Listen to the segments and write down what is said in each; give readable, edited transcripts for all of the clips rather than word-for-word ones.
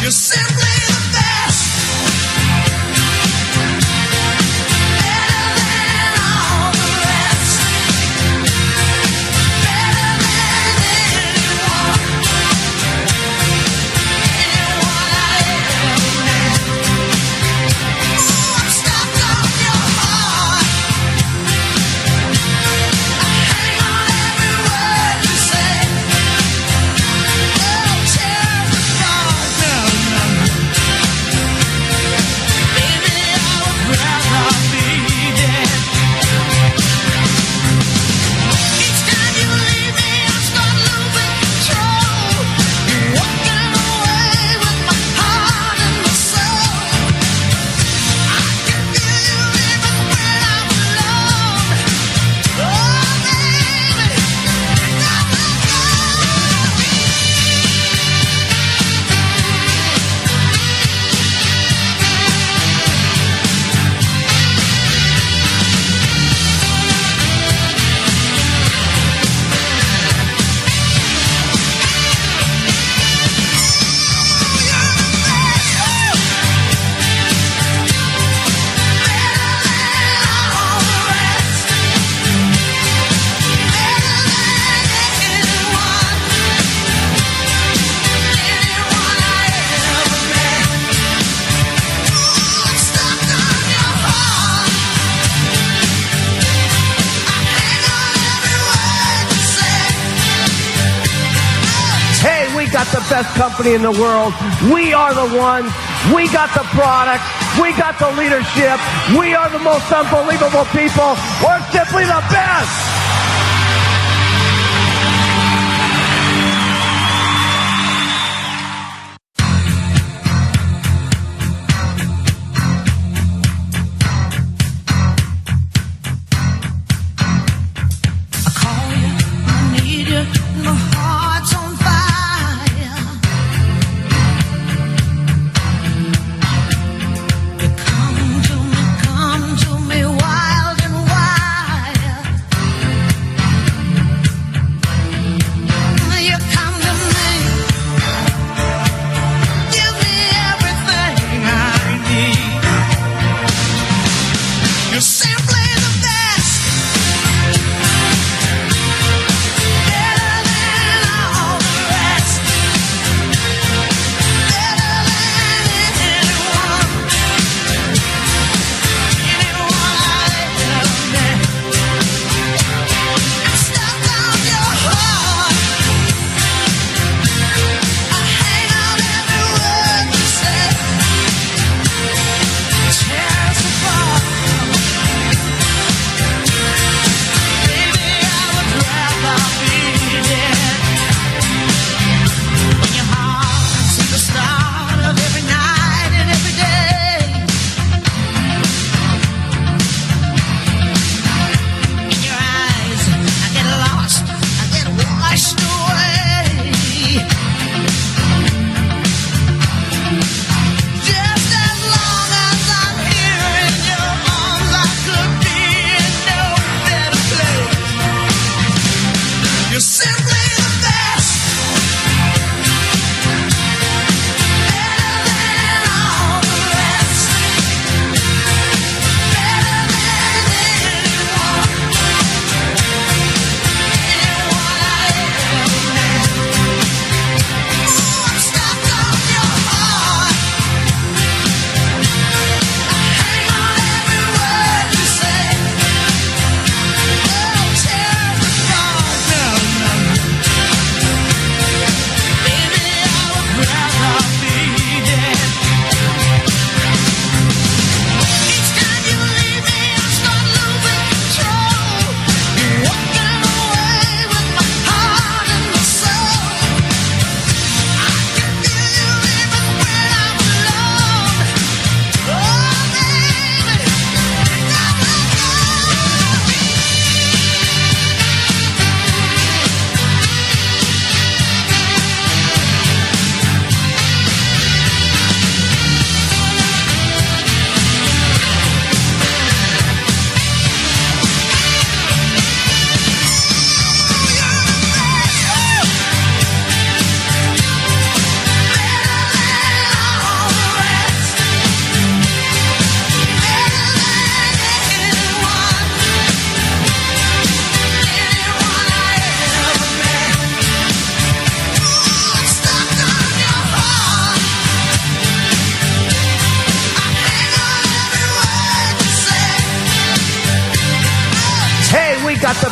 You're simply the best. Better than all the rest. Better than anyone. Anyone I ever met. Ooh, I'm stuck on your heart. I hang on every word you say. Oh, tear the thought. No, no. Baby, I would rather be dead. Each time you leave me, I start losing control. You're walking away with my heart and my soul. I can feel you even when I'm alone. Oh, baby, now I Hey, we got the best company in the world. We are the ones. We got the product. We got the leadership. We are the most unbelievable people. We're simply the best. I call you, I need you, my heart's on fire. You come to me wild and wild.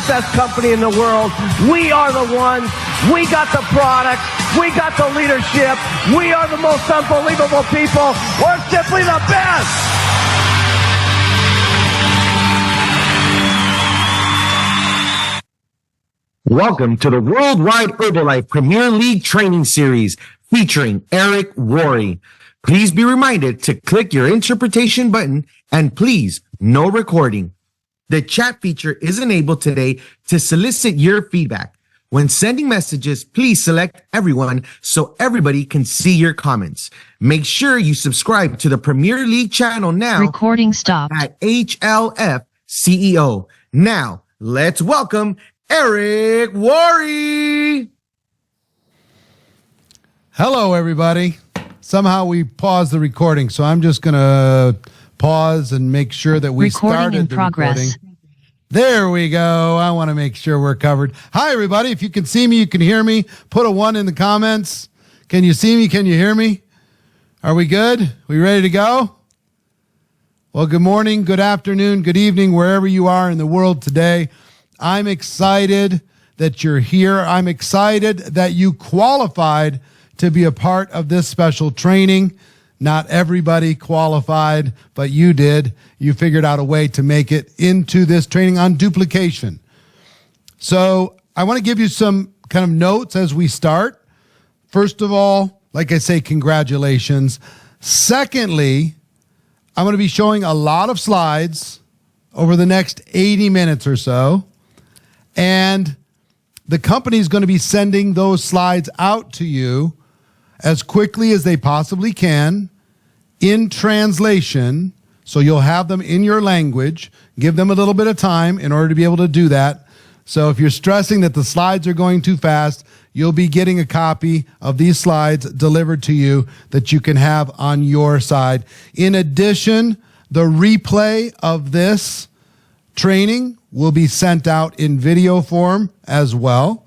best company in the world. We are the ones. We got the products. We got the leadership. We are the most unbelievable people. We're simply the best. Welcome to the Worldwide Herbalife Premier League Training Series featuring Eric Worre. Please be reminded to click your interpretation button and please, no recording. The chat feature is enabled today to solicit your feedback. When sending messages, please select everyone so everybody can see your comments. Make sure you subscribe to the Premier League channel now. Recording stopped. At HLF CEO. Now, let's welcome Eric Worre. Hello, everybody. Somehow we paused the recording, so I'm just going to pause and make sure that we started the recording. There we go. I want to make sure we're covered. Hi, everybody. If you can see me, you can hear me, put a 1 in the comments. Can you see me? Can you hear me? Are we good? We ready to go? Well, good morning, good afternoon, good evening, wherever you are in the world today. I'm excited that you're here. I'm excited that you qualified to be a part of this special training. Not everybody qualified, but you did. You figured out a way to make it into this training on duplication. So I want to give you some kind of notes as we start. First of all, like I say, congratulations. Secondly, I'm going to be showing a lot of slides over the next 80 minutes or so. And the company is going to be sending those slides out to you as quickly as they possibly can in translation. So you'll have them in your language. Give them a little bit of time in order to be able to do that. So if you're stressing that the slides are going too fast, you'll be getting a copy of these slides delivered to you that you can have on your side. In addition, the replay of this training will be sent out in video form as well.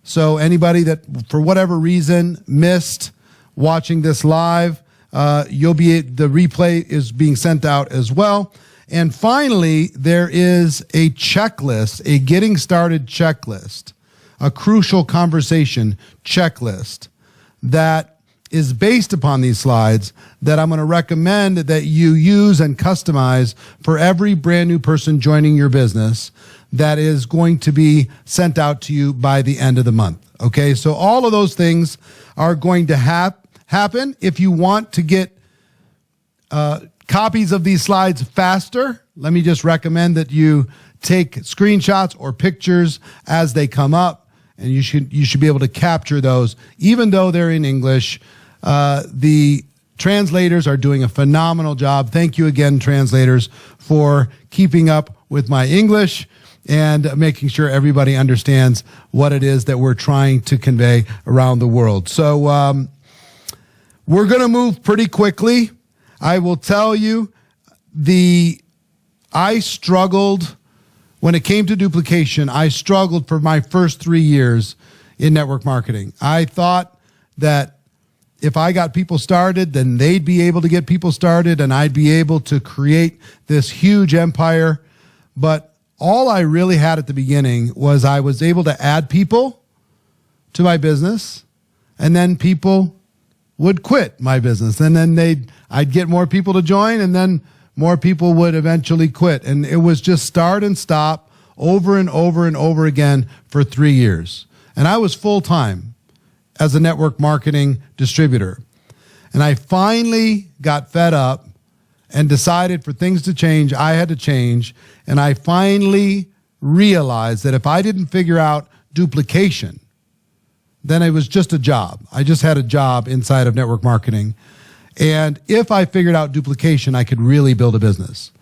So anybody that, for whatever reason, missed watching this live, the replay is being sent out as well. And finally, there is a checklist, a getting started checklist, a crucial conversation checklist that is based upon these slides that I'm going to recommend that you use and customize for every brand new person joining your business that is going to be sent out to you by the end of the month. Okay, so all of those things are going to happen. If you want to get copies of these slides faster, let me just recommend that you take screenshots or pictures as they come up, and you should be able to capture those, even though they're in English. The translators are doing a phenomenal job. Thank you again, translators, for keeping up with my English and making sure everybody understands what it is that we're trying to convey around the world. So we're going to move pretty quickly. I will tell you, I struggled when it came to duplication. I struggled for my first 3 years in network marketing. I thought that if I got people started, then they'd be able to get people started and I'd be able to create this huge empire. But all I really had at the beginning was I was able to add people to my business, and then people would quit my business. And then I'd get more people to join, and then more people would eventually quit. And it was just start and stop over and over and over again for 3 years. And I was full-time as a network marketing distributor. And I finally got fed up and decided for things to change, I had to change. And I finally realized that if I didn't figure out duplication, then it was just a job. I just had a job inside of network marketing. And if I figured out duplication, I could really build a business.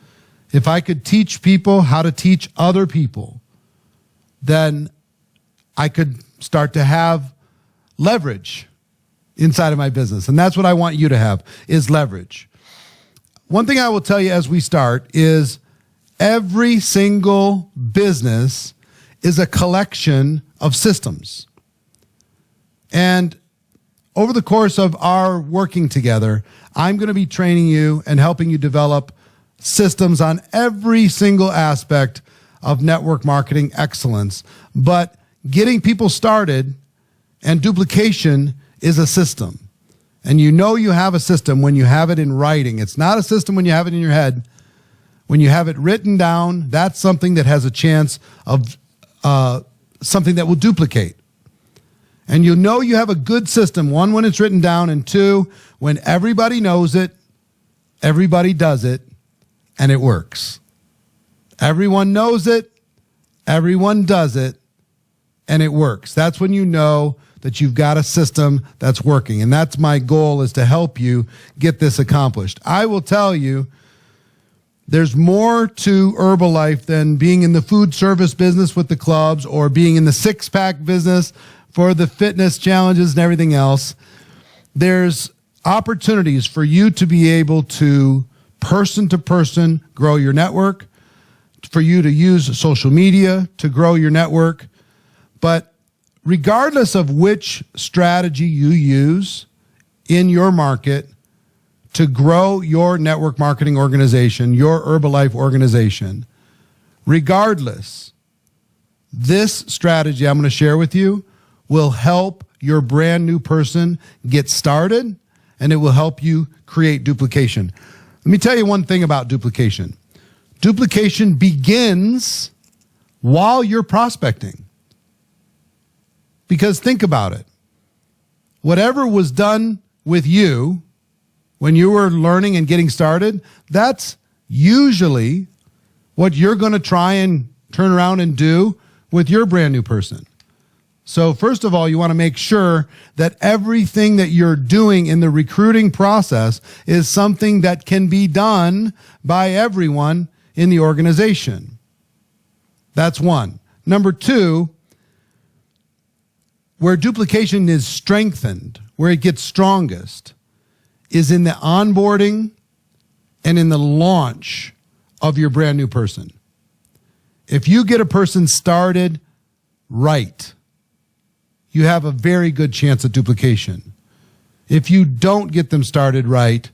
If I could teach people how to teach other people, then I could start to have leverage inside of my business. And that's what I want you to have, is leverage. One thing I will tell you as we start is every single business is a collection of systems. And over the course of our working together, I'm going to be training you and helping you develop systems on every single aspect of network marketing excellence. But getting people started and duplication is a system. And you know you have a system when you have it in writing. It's not a system when you have it in your head. When you have it written down, that's something that has a chance of something that will duplicate. And you know you have a good system, one, when it's written down, and two, when everybody knows it, everybody does it, and it works. Everyone knows it, everyone does it, and it works. That's when you know that you've got a system that's working. And that's my goal, is to help you get this accomplished. I will tell you, there's more to Herbalife than being in the food service business with the clubs or being in the six-pack business for the fitness challenges and everything else. There's opportunities for you to be able to person grow your network, for you to use social media to grow your network. But regardless of which strategy you use in your market to grow your network marketing organization, your Herbalife organization, regardless, this strategy I'm going to share with you will help your brand new person get started, and it will help you create duplication. Let me tell you one thing about duplication. Duplication begins while you're prospecting. Because think about it. Whatever was done with you when you were learning and getting started, that's usually what you're going to try and turn around and do with your brand new person. So first of all, you want to make sure that everything that you're doing in the recruiting process is something that can be done by everyone in the organization. That's one. Number two, where duplication is strengthened, where it gets strongest, is in the onboarding and in the launch of your brand new person. If you get a person started right, you have a very good chance of duplication. If you don't get them started right,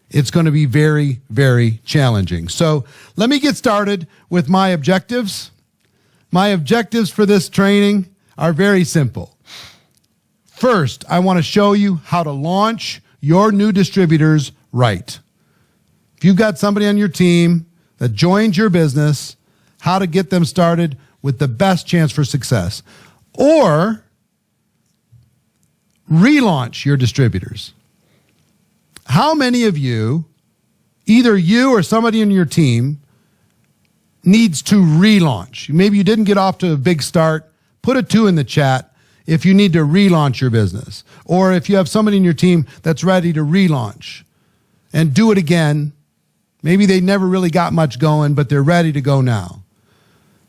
it's going to be very, very challenging. So let me get started with my objectives. My objectives for this training are very simple. First, I want to show you how to launch your new distributors right. If you've got somebody on your team that joins your business, how to get them started with the best chance for success. Or relaunch your distributors. How many of you, either you or somebody in your team, needs to relaunch? Maybe you didn't get off to a big start. Put a 2 in the chat if you need to relaunch your business. Or if you have somebody in your team that's ready to relaunch and do it again. Maybe they never really got much going, but they're ready to go now.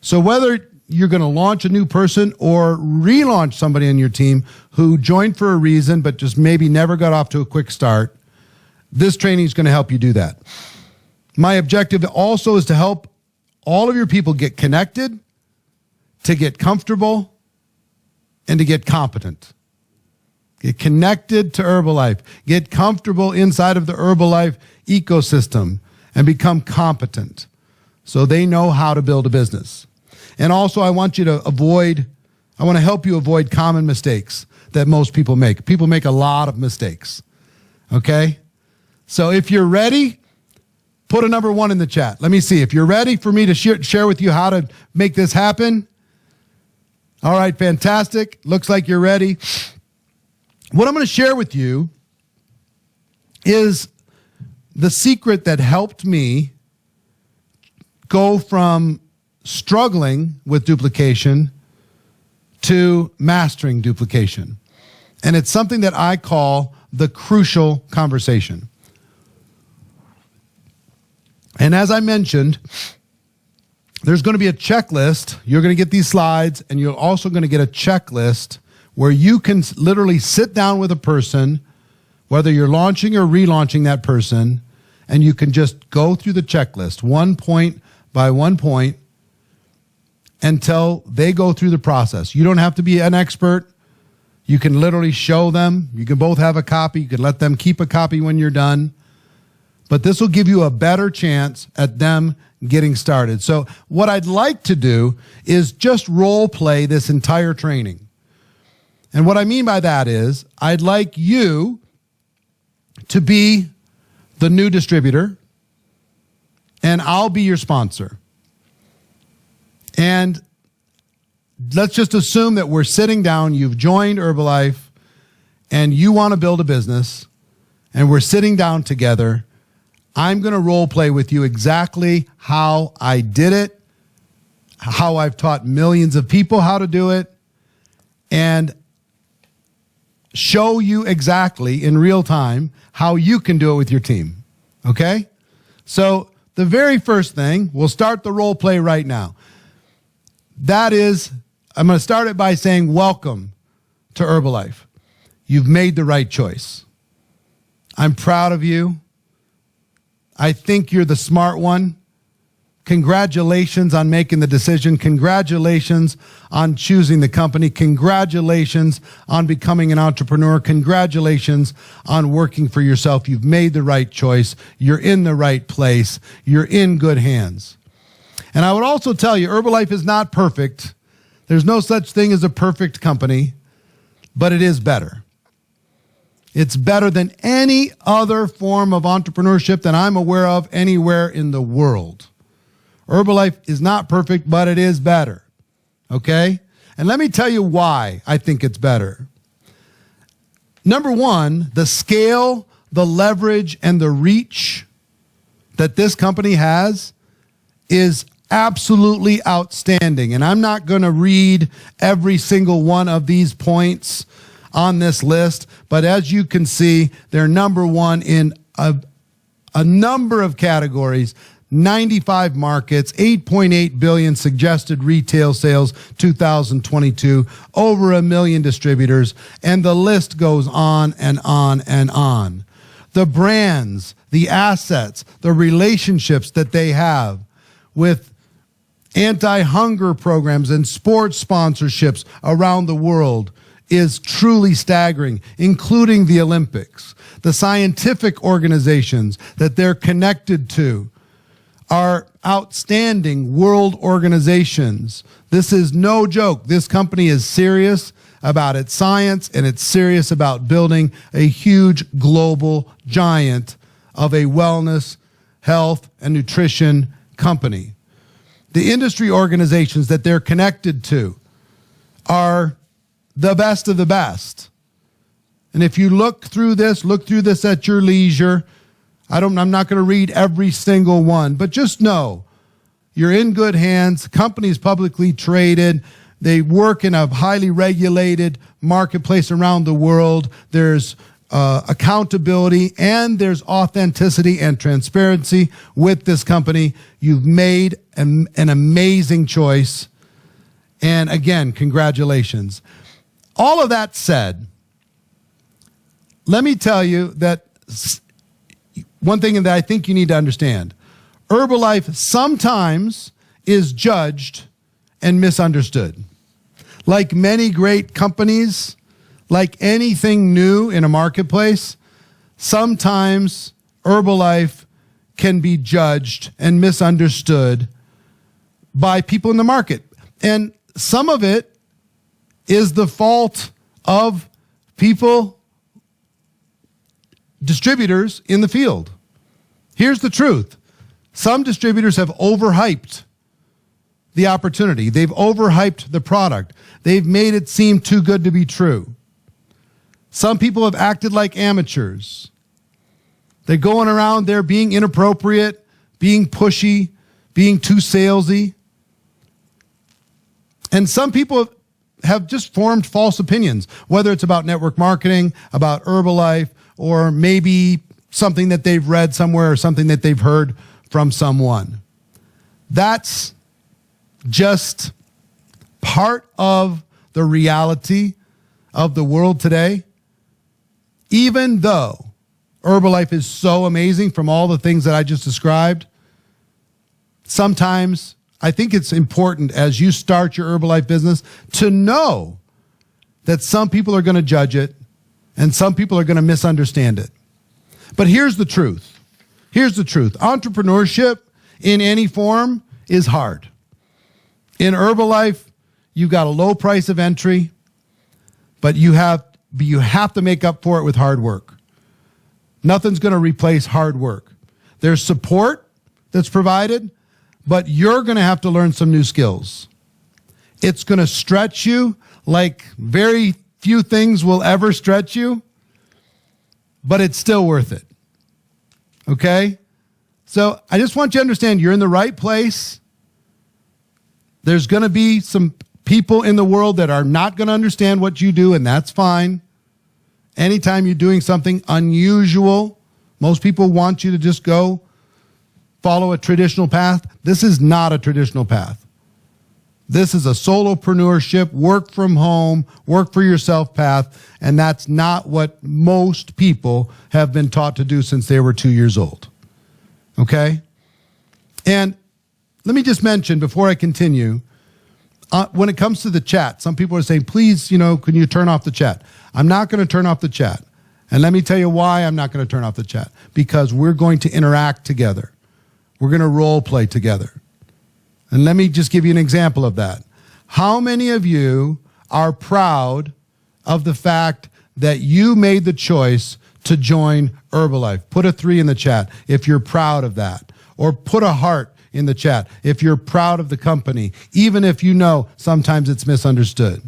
So whether you're going to launch a new person or relaunch somebody on your team who joined for a reason but just maybe never got off to a quick start, this training is going to help you do that. My objective also is to help all of your people get connected, to get comfortable, and to get competent. Get connected to Herbalife. Get comfortable inside of the Herbalife ecosystem and become competent so they know how to build a business. And also, I want to help you avoid common mistakes that most people make. People make a lot of mistakes. Okay? So if you're ready, put a number 1 in the chat. Let me see. If you're ready for me to share with you how to make this happen. All right, fantastic. Looks like you're ready. What I'm going to share with you is the secret that helped me go from struggling with duplication to mastering duplication. And it's something that I call the crucial conversation. And as I mentioned, there's going to be a checklist. You're going to get these slides, and you're also going to get a checklist where you can literally sit down with a person, whether you're launching or relaunching that person, and you can just go through the checklist 1 point by 1 point until they go through the process. You don't have to be an expert. You can literally show them. You can both have a copy. You can let them keep a copy when you're done. But this will give you a better chance at them getting started. So what I'd like to do is just role play this entire training. And what I mean by that is I'd like you to be the new distributor, and I'll be your sponsor. And let's just assume that we're sitting down, you've joined Herbalife, and you want to build a business, and we're sitting down together. I'm going to role play with you exactly how I did it, how I've taught millions of people how to do it, and show you exactly in real time how you can do it with your team. Okay? So the very first thing, we'll start the role play right now. That is, I'm going to start it by saying, welcome to Herbalife. You've made the right choice. I'm proud of you. I think you're the smart one. Congratulations on making the decision. Congratulations on choosing the company. Congratulations on becoming an entrepreneur. Congratulations on working for yourself. You've made the right choice. You're in the right place. You're in good hands. And I would also tell you, Herbalife is not perfect. There's no such thing as a perfect company, but it is better. It's better than any other form of entrepreneurship that I'm aware of anywhere in the world. Herbalife is not perfect, but it is better. Okay? And let me tell you why I think it's better. Number one, the scale, the leverage, and the reach that this company has is absolutely outstanding. And I'm not going to read every single one of these points on this list, but as you can see, they're number one in a number of categories, 95 markets, 8.8 billion suggested retail sales 2022, over 1 million distributors, and the list goes on and on and on. The brands, the assets, the relationships that they have with anti-hunger programs and sports sponsorships around the world is truly staggering, including the Olympics. The scientific organizations that they're connected to are outstanding world organizations. This is no joke. This company is serious about its science, and it's serious about building a huge global giant of a wellness, health, and nutrition company. The industry organizations that they're connected to are the best of the best. And if you look through this at your leisure. I'm not going to read every single one, but just know you're in good hands. The company's publicly traded. They work in a highly regulated marketplace around the world. There's accountability, and there's authenticity and transparency with this company. You've made an amazing choice. And again, congratulations. All of that said, let me tell you that one thing that I think you need to understand, Herbalife sometimes is judged and misunderstood. Like many great companies, like anything new in a marketplace, sometimes Herbalife can be judged and misunderstood by people in the market. And some of it is the fault of people, distributors in the field. Here's the truth. Some distributors have overhyped the opportunity. They've overhyped the product. They've made it seem too good to be true. Some people have acted like amateurs. They're going around there being inappropriate, being pushy, being too salesy. And some people have just formed false opinions, whether it's about network marketing, about Herbalife, or maybe something that they've read somewhere or something that they've heard from someone. That's just part of the reality of the world today. Even though Herbalife is so amazing from all the things that I just described, sometimes I think it's important as you start your Herbalife business to know that some people are going to judge it and some people are going to misunderstand it. But here's the truth. Here's the truth. Entrepreneurship in any form is hard. In Herbalife, you've got a low price of entry, but you have to make up for it with hard work. Nothing's going to replace hard work. There's support that's provided, but you're going to have to learn some new skills. It's going to stretch you like very few things will ever stretch you, but it's still worth it. Okay? So I just want you to understand you're in the right place. There's going to be some people in the world that are not going to understand what you do, and that's fine. Anytime you're doing something unusual, most people want you to just go follow a traditional path. This is not a traditional path. This is a solopreneurship, work from home, work for yourself path, and that's not what most people have been taught to do since they were 2 years old. Okay? And let me just mention before I continue, when it comes to the chat, some people are saying, please, can you turn off the chat? I'm not going to turn off the chat. And let me tell you why I'm not going to turn off the chat. Because we're going to interact together. We're going to role play together. And let me just give you an example of that. How many of you are proud of the fact that you made the choice to join Herbalife? Put a 3 in the chat if you're proud of that. Or put a heart in the chat if you're proud of the company, even if you know sometimes it's misunderstood.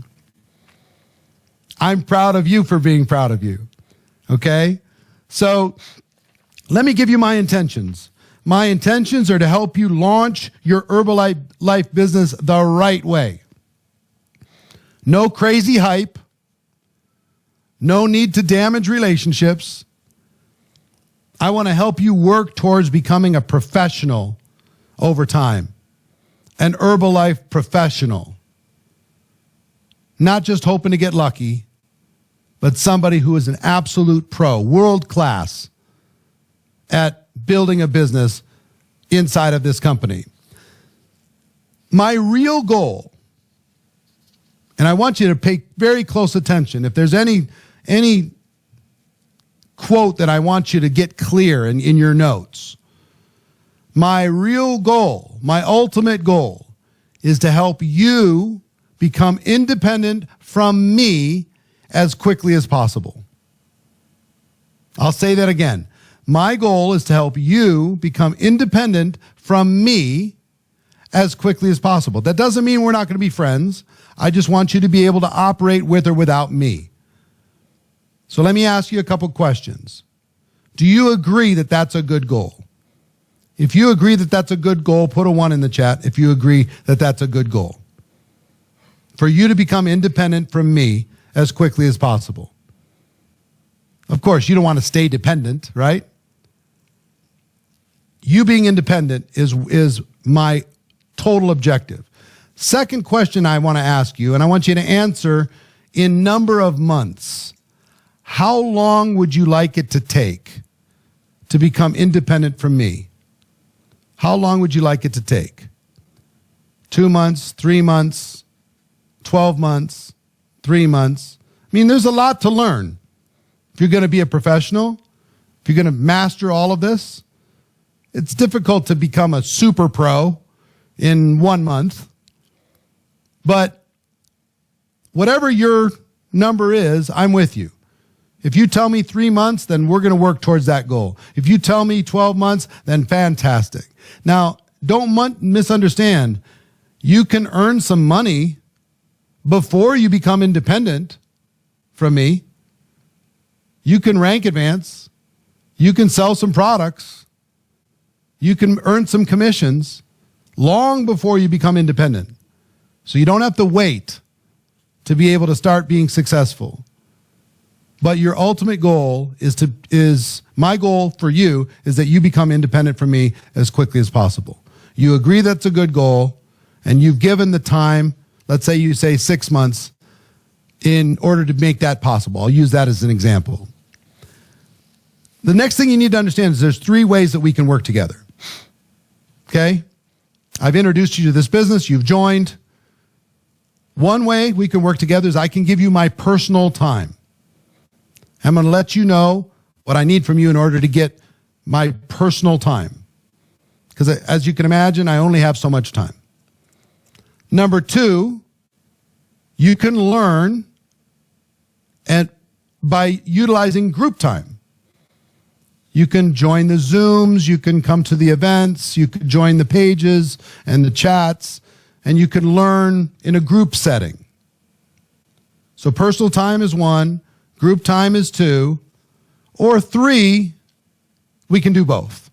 I'm proud of you for being proud of you. Okay? So let me give you my intentions. My intentions are to help you launch your Herbalife business the right way. No crazy hype. No need to damage relationships. I want to help you work towards becoming a professional over time. An Herbalife professional. Not just hoping to get lucky, but somebody who is an absolute pro, world class at building a business inside of this company. My real goal, and I want you to pay very close attention. If there's any quote that I want you to get clear in your notes, my real goal, my ultimate goal, is to help you become independent from me as quickly as possible. I'll say that again. My goal is to help you become independent from me as quickly as possible. That doesn't mean we're not going to be friends. I just want you to be able to operate with or without me. So let me ask you a couple questions. Do you agree that that's a good goal? If you agree that that's a good goal, put a 1 in the chat if you agree that that's a good goal. For you to become independent from me as quickly as possible. Of course, you don't want to stay dependent, right? You being independent is my total objective. Second question I want to ask you, and I want you to answer in number of months. How long would you like it to take to become independent from me? How long would you like it to take? 2 months, 3 months, 12 months, 3 months. I mean, there's a lot to learn. If you're going to be a professional, if you're going to master all of this, it's difficult to become a super pro in 1 month. But whatever your number is, I'm with you. If you tell me 3 months, then we're going to work towards that goal. If you tell me 12 months, then fantastic. Now, don't misunderstand. You can earn some money before you become independent from me. You can rank advance. You can sell some products. You can earn some commissions long before you become independent. So you don't have to wait to be able to start being successful. But your ultimate goal is my goal for you is that you become independent from me as quickly as possible. You agree that's a good goal, and you've given the time, let's say you say 6 months, in order to make that possible. I'll use that as an example. The next thing you need to understand is there's 3 ways that we can work together. Okay? I've introduced you to this business. You've joined. One way we can work together is I can give you my personal time. I'm going to let you know what I need from you in order to get my personal time. because as you can imagine, I only have so much time. Number 2, you can learn and by utilizing group time. You can join the Zooms, you can come to the events, you can join the pages and the chats, and you can learn in a group setting. So personal time is 1, group time is 2, or 3, we can do both.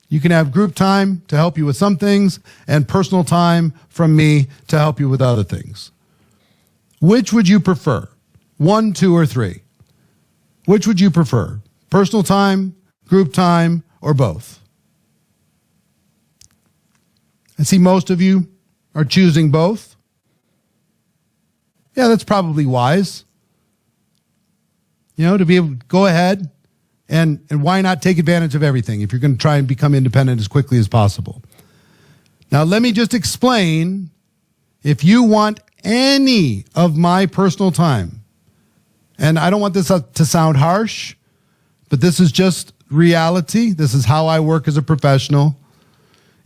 You can have group time to help you with some things and personal time from me to help you with other things. Which would you prefer? 1, 2, or 3? Which would you prefer? Personal time, group time, or both? I see most of you are choosing both. Yeah, that's probably wise. You know, to be able to go ahead and why not take advantage of everything if you're going to try and become independent as quickly as possible. Now, let me just explain, if you want any of my personal time, and I don't want this to sound harsh, but this is just reality. This is how I work as a professional.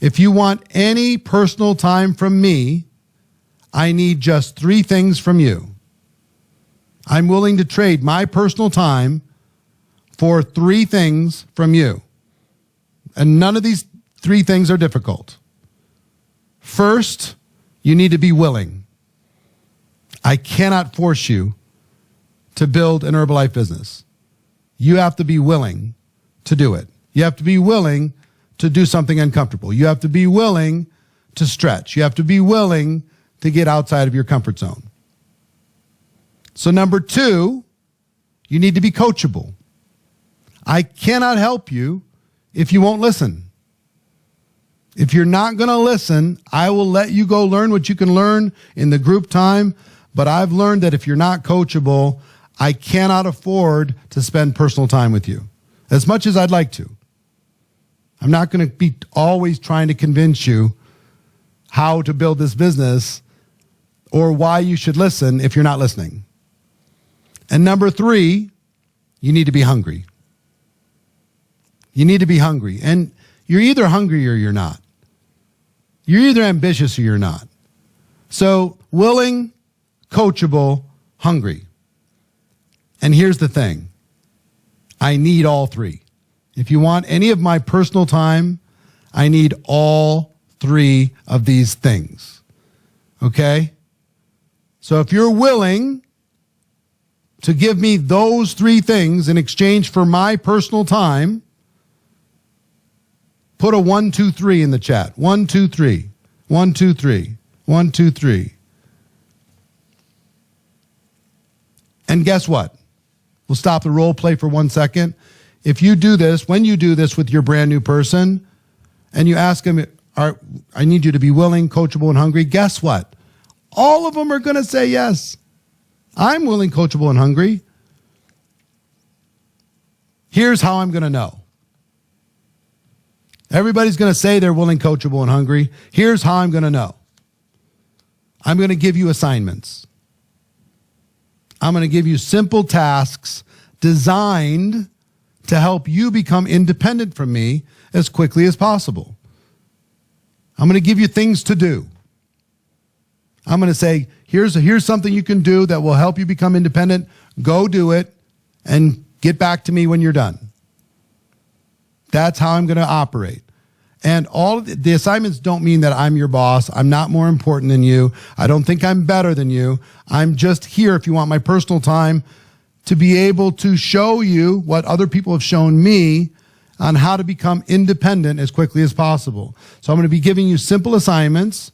If you want any personal time from me, I need just 3 things from you. I'm willing to trade my personal time for 3 things from you. And none of these 3 things are difficult. First, you need to be willing. I cannot force you to build an Herbalife business. You have to be willing to do it. You have to be willing to do something uncomfortable. You have to be willing to stretch. You have to be willing to get outside of your comfort zone. So number 2, you need to be coachable. I cannot help you if you won't listen. If you're not going to listen, I will let you go learn what you can learn in the group time. But I've learned that if you're not coachable, I cannot afford to spend personal time with you as much as I'd like to. I'm not going to be always trying to convince you how to build this business or why you should listen if you're not listening. And number 3, you need to be hungry. You need to be hungry. And you're either hungry or you're not. You're either ambitious or you're not. So willing, coachable, hungry. And here's the thing. I need all 3. If you want any of my personal time, I need all 3 of these things. Okay? So if you're willing to give me those 3 things in exchange for my personal time, put a 1, 2, 3 in the chat. 1, 2, 3. 1, 2, 3. 1, 2, 3. And guess what? We'll stop the role play for 1 second. If you do this, when you do this with your brand new person, and you ask them, I need you to be willing, coachable, and hungry, guess what? All of them are going to say yes. I'm willing, coachable, and hungry. Here's how I'm going to know. Everybody's going to say they're willing, coachable, and hungry. Here's how I'm going to know. I'm going to give you assignments. I'm going to give you simple tasks designed to help you become independent from me as quickly as possible. I'm going to give you things to do. I'm going to say, here's something you can do that will help you become independent. Go do it and get back to me when you're done. That's how I'm going to operate. And all of the assignments don't mean that I'm your boss. I'm not more important than you. I don't think I'm better than you. I'm just here, if you want my personal time, to be able to show you what other people have shown me on how to become independent as quickly as possible. So I'm going to be giving you simple assignments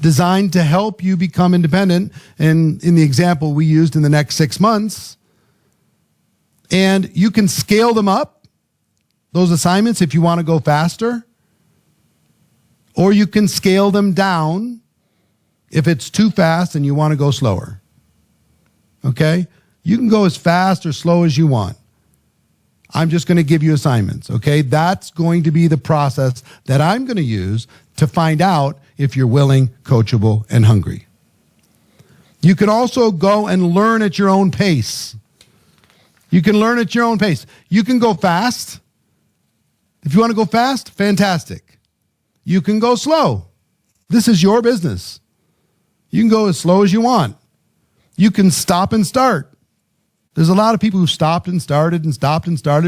designed to help you become independent. And in the example we used, in the next 6 months, and you can scale them up, those assignments, if you want to go faster, or you can scale them down if it's too fast and you want to go slower. Okay? You can go as fast or slow as you want. I'm just going to give you assignments, okay? That's going to be the process that I'm going to use to find out if you're willing, coachable, and hungry. You can also go and learn at your own pace. You can learn at your own pace. You can go fast, If you want to go fast, fantastic. You can go slow. This is your business. You can go as slow as you want. You can stop and start. There's a lot of people who stopped and started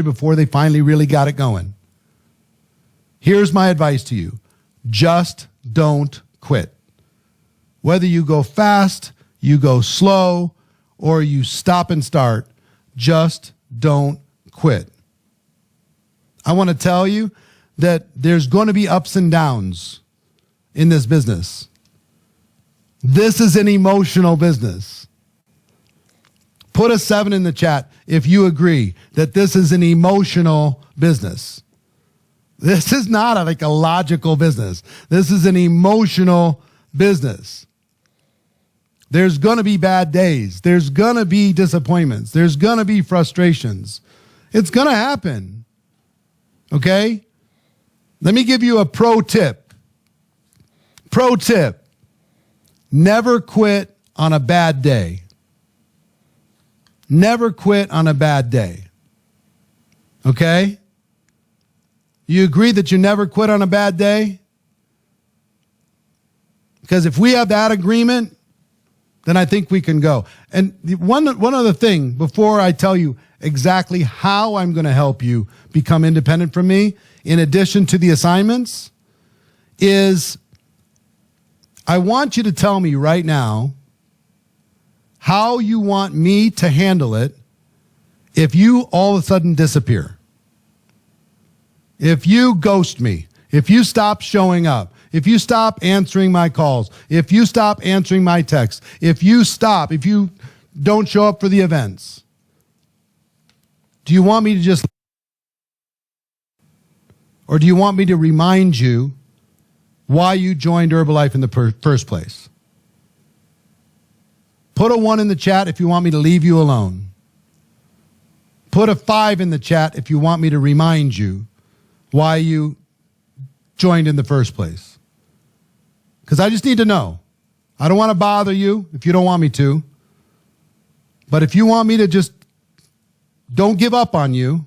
before they finally really got it going. Here's my advice to you. Just don't quit. Whether you go fast, you go slow, or you stop and start, just don't quit. I want to tell you that there's going to be ups and downs in this business. This is an emotional business. Put a 7 in the chat if you agree that this is an emotional business. This is not like a logical business. This is an emotional business. There's going to be bad days. There's going to be disappointments. There's going to be frustrations. It's going to happen. Okay? Let me give you a pro tip. Pro tip. Never quit on a bad day. Never quit on a bad day. Okay? You agree that you never quit on a bad day? Because if we have that agreement, then I think we can go. And one other thing before I tell you exactly how I'm going to help you become independent from me, in addition to the assignments, is I want you to tell me right now how you want me to handle it if you all of a sudden disappear. If you ghost me, if you stop showing up, if you stop answering my calls, if you stop answering my texts, if you don't show up for the events, do you want me to just, or do you want me to remind you why you joined Herbalife in the first place? Put a 1 in the chat if you want me to leave you alone. Put a 5 in the chat if you want me to remind you why you joined in the first place. Because I just need to know. I don't want to bother you if you don't want me to. But if you want me to just don't give up on you,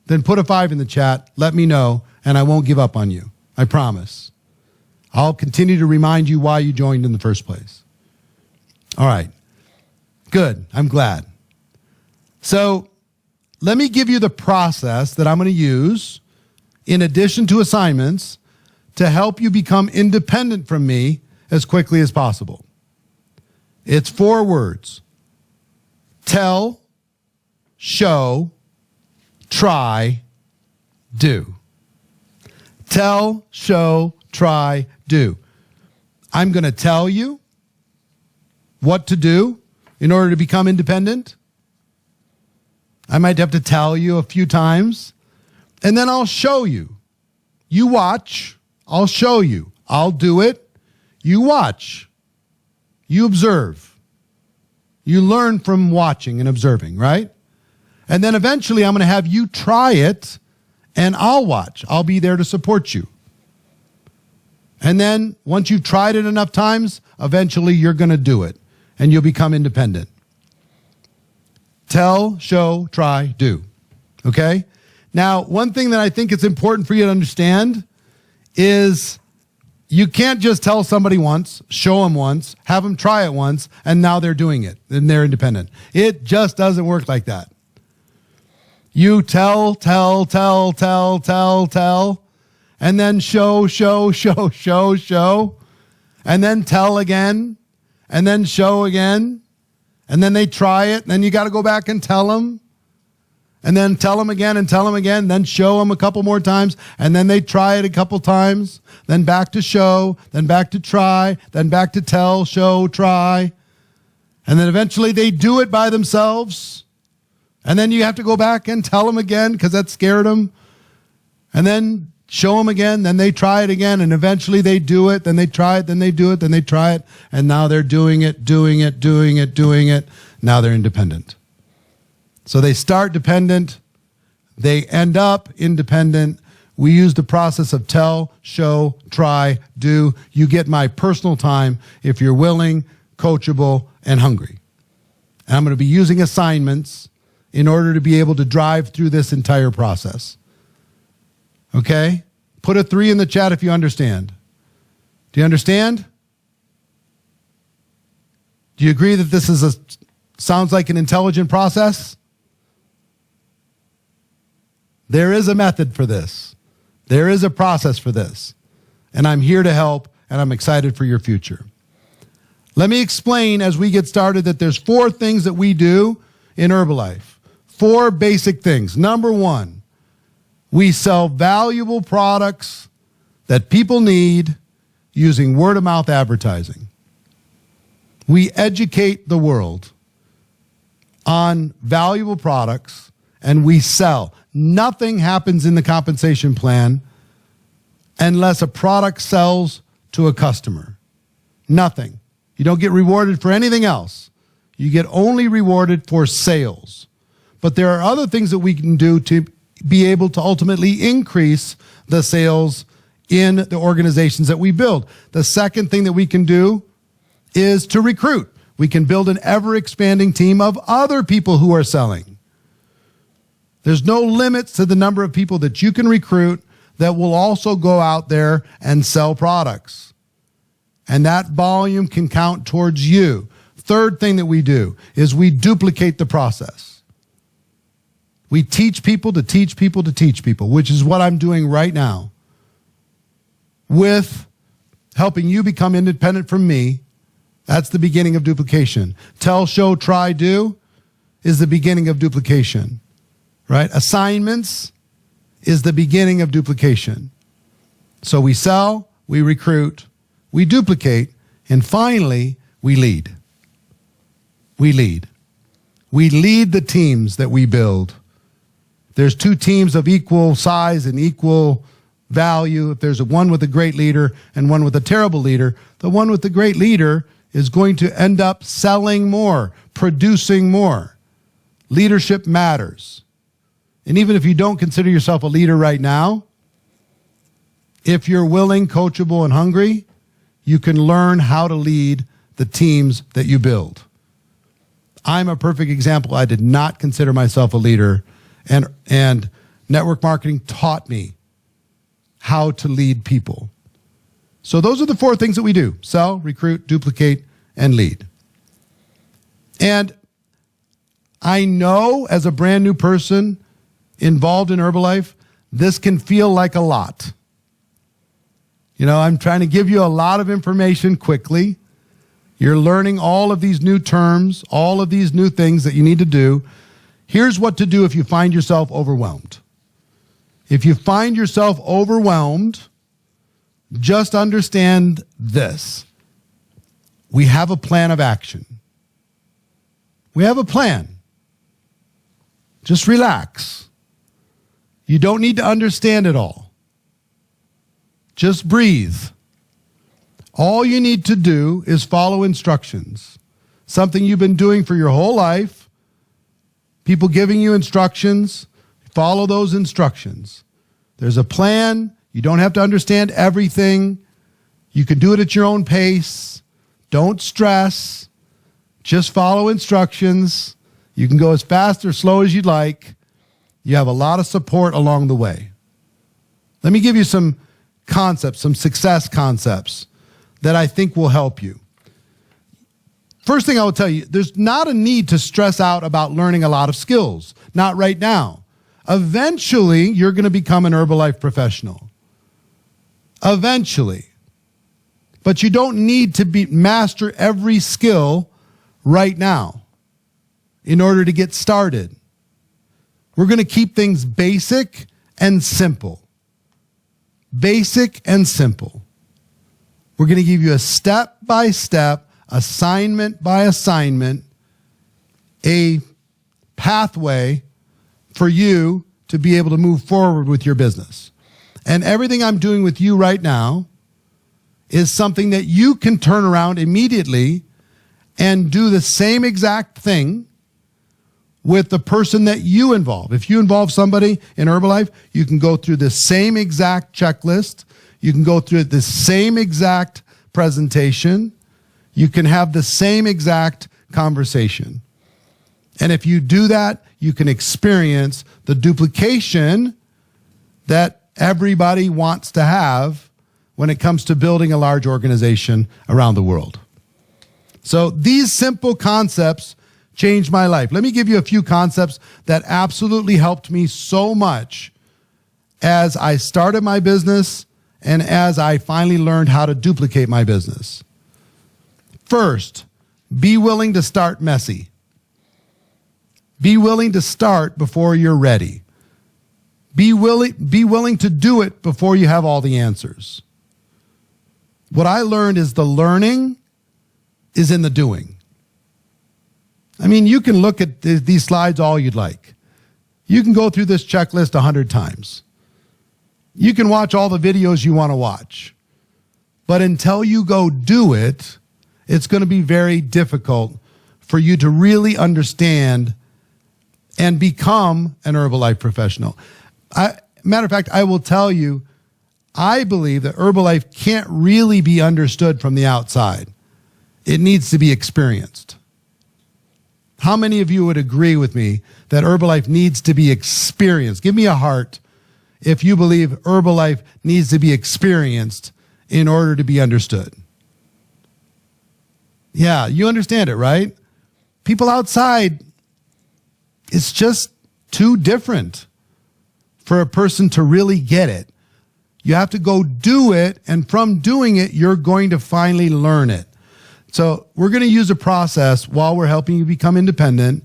then put a 5 in the chat. Let me know, and I won't give up on you. I promise. I'll continue to remind you why you joined in the first place. All right. Good. I'm glad. So let me give you the process that I'm going to use in addition to assignments to help you become independent from me as quickly as possible. It's 4 words. Tell, show, try, do. Tell, show, try, do. I'm going to tell you what to do in order to become independent. I might have to tell you a few times, and then I'll show you. You watch, I'll show you. I'll do it. You watch. You observe. You learn from watching and observing, right? And then eventually I'm going to have you try it, and I'll watch. I'll be there to support you. And then once you've tried it enough times, eventually you're going to do it, and you'll become independent. Tell, show, try, do. Okay? Now, one thing that I think it's important for you to understand is you can't just tell somebody once, show them once, have them try it once, and now they're doing it, and they're independent. It just doesn't work like that. You tell, and then show, and then tell again, and then show again, and then they try it, and then you got to go back and tell them, and then tell them again, then show them a couple more times, and then they try it a couple times, then back to show, then back to try, then back to tell, show, try, and then eventually they do it by themselves, and then you have to go back and tell them again because that scared them, and then show them again, then they try it again, and eventually they do it, then they try it, then they do it, then they try it, and now they're doing it. Now they're independent. So they start dependent, they end up independent. We use the process of tell, show, try, do. You get my personal time if you're willing, coachable, and hungry. And I'm going to be using assignments in order to be able to drive through this entire process. Okay? Put a 3 in the chat if you understand. Do you understand? Do you agree that this is sounds like an intelligent process? There is a method for this. There is a process for this. And I'm here to help, and I'm excited for your future. Let me explain as we get started that there's 4 things that we do in Herbalife. 4 basic things. Number 1, we sell valuable products that people need using word-of-mouth advertising. We educate the world on valuable products, and we sell. Nothing happens in the compensation plan unless a product sells to a customer. Nothing. You don't get rewarded for anything else. You get only rewarded for sales. But there are other things that we can do to be able to ultimately increase the sales in the organizations that we build. The second thing that we can do is to recruit. We can build an ever-expanding team of other people who are selling. There's no limits to the number of people that you can recruit that will also go out there and sell products. And that volume can count towards you. Third thing that we do is we duplicate the process. We teach people to teach people to teach people, which is what I'm doing right now with helping you become independent from me. That's the beginning of duplication. Tell, show, try, do is the beginning of duplication, right? Assignments is the beginning of duplication. So we sell, we recruit, we duplicate, and finally, we lead. We lead. We lead the teams that we build. There's 2 teams of equal size and equal value. If there's one with a great leader and one with a terrible leader, the one with the great leader is going to end up selling more, producing more. Leadership matters. And even if you don't consider yourself a leader right now, if you're willing, coachable, and hungry, you can learn how to lead the teams that you build. I'm a perfect example. I did not consider myself a leader, and network marketing taught me how to lead people. So those are the 4 things that we do: sell, recruit, duplicate, and lead. And I know as a brand new person involved in Herbalife, this can feel like a lot. You know, I'm trying to give you a lot of information quickly. You're learning all of these new terms, all of these new things that you need to do. Here's what to do if you find yourself overwhelmed. If you find yourself overwhelmed, just understand this. We have a plan of action. We have a plan. Just relax. You don't need to understand it all. Just breathe. All you need to do is follow instructions. Something you've been doing for your whole life. People giving you instructions. Follow those instructions. There's a plan. You don't have to understand everything. You can do it at your own pace. Don't stress. Just follow instructions. You can go as fast or slow as you'd like. You have a lot of support along the way. Let me give you some concepts, some success concepts that I think will help you. First thing I will tell you, there's not a need to stress out about learning a lot of skills. Not right now. Eventually, you're going to become an Herbalife professional. Eventually. But you don't need to master every skill right now in order to get started. We're going to keep things basic and simple. Basic and simple. We're going to give you a step-by-step, assignment by assignment, a pathway for you to be able to move forward with your business. And everything I'm doing with you right now is something that you can turn around immediately and do the same exact thing with the person that you involve. If you involve somebody in Herbalife, you can go through the same exact checklist. You can go through the same exact presentation. You can have the same exact conversation. And if you do that, you can experience the duplication that everybody wants to have when it comes to building a large organization around the world. So these simple concepts changed my life. Let me give you a few concepts that absolutely helped me so much as I started my business and as I finally learned how to duplicate my business. First, be willing to start messy. Be willing to start before you're ready. Be willing to do it before you have all the answers. What I learned is the learning is in the doing. I mean, you can look at these slides all you'd like. You can go through this checklist 100 times. You can watch all the videos you want to watch. But until you go do it, it's going to be very difficult for you to really understand and become an Herbalife professional. Matter of fact, I will tell you, I believe that Herbalife can't really be understood from the outside. It needs to be experienced. How many of you would agree with me that Herbalife needs to be experienced? Give me a heart if you believe Herbalife needs to be experienced in order to be understood. Yeah, you understand it, right? People outside, it's just too different for a person to really get it. You have to go do it, and from doing it, you're going to finally learn it. So we're going to use a process while we're helping you become independent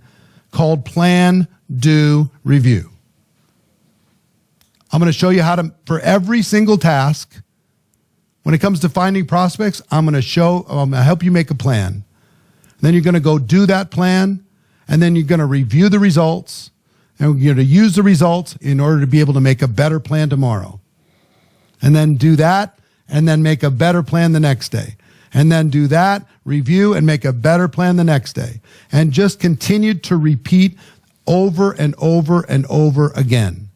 called Plan, Do, Review. I'm going to show you how to, for every single task, when it comes to finding prospects, I'm going to help you make a plan. Then you're going to go do that plan, and then you're going to review the results, and you're going to use the results in order to be able to make a better plan tomorrow. And then do that, and then make a better plan the next day. And then do that, review, and make a better plan the next day. And just continue to repeat over and over and over again.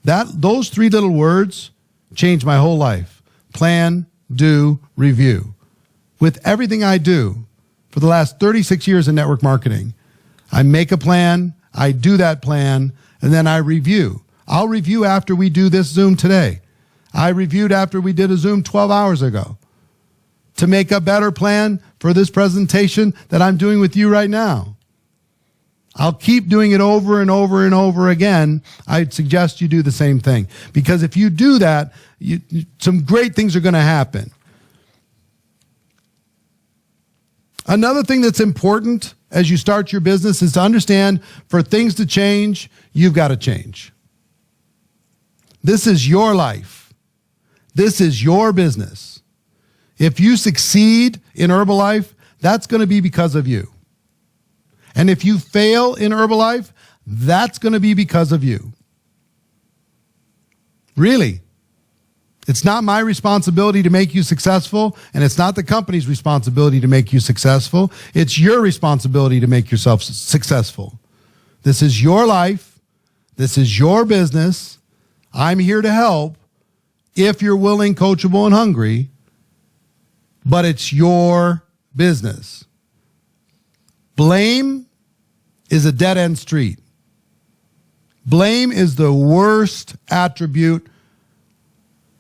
Those three little words changed my whole life. Plan, do, review. With everything I do for the last 36 years in network marketing, I make a plan, I do that plan, and then I review. I'll review after we do this Zoom today. I reviewed after we did a Zoom 12 hours ago to make a better plan for this presentation that I'm doing with you right now. I'll keep doing it over and over and over again. I'd suggest you do the same thing, because if you do that, some great things are going to happen. Another thing that's important as you start your business is to understand for things to change, you've got to change. This is your life. This is your business. If you succeed in Herbalife, that's going to be because of you. And if you fail in Herbalife, that's going to be because of you. Really. It's not my responsibility to make you successful, and it's not the company's responsibility to make you successful. It's your responsibility to make yourself successful. This is your life. This is your business. I'm here to help if you're willing, coachable, and hungry, but it's your business. Blame is a dead-end street. Blame is the worst attribute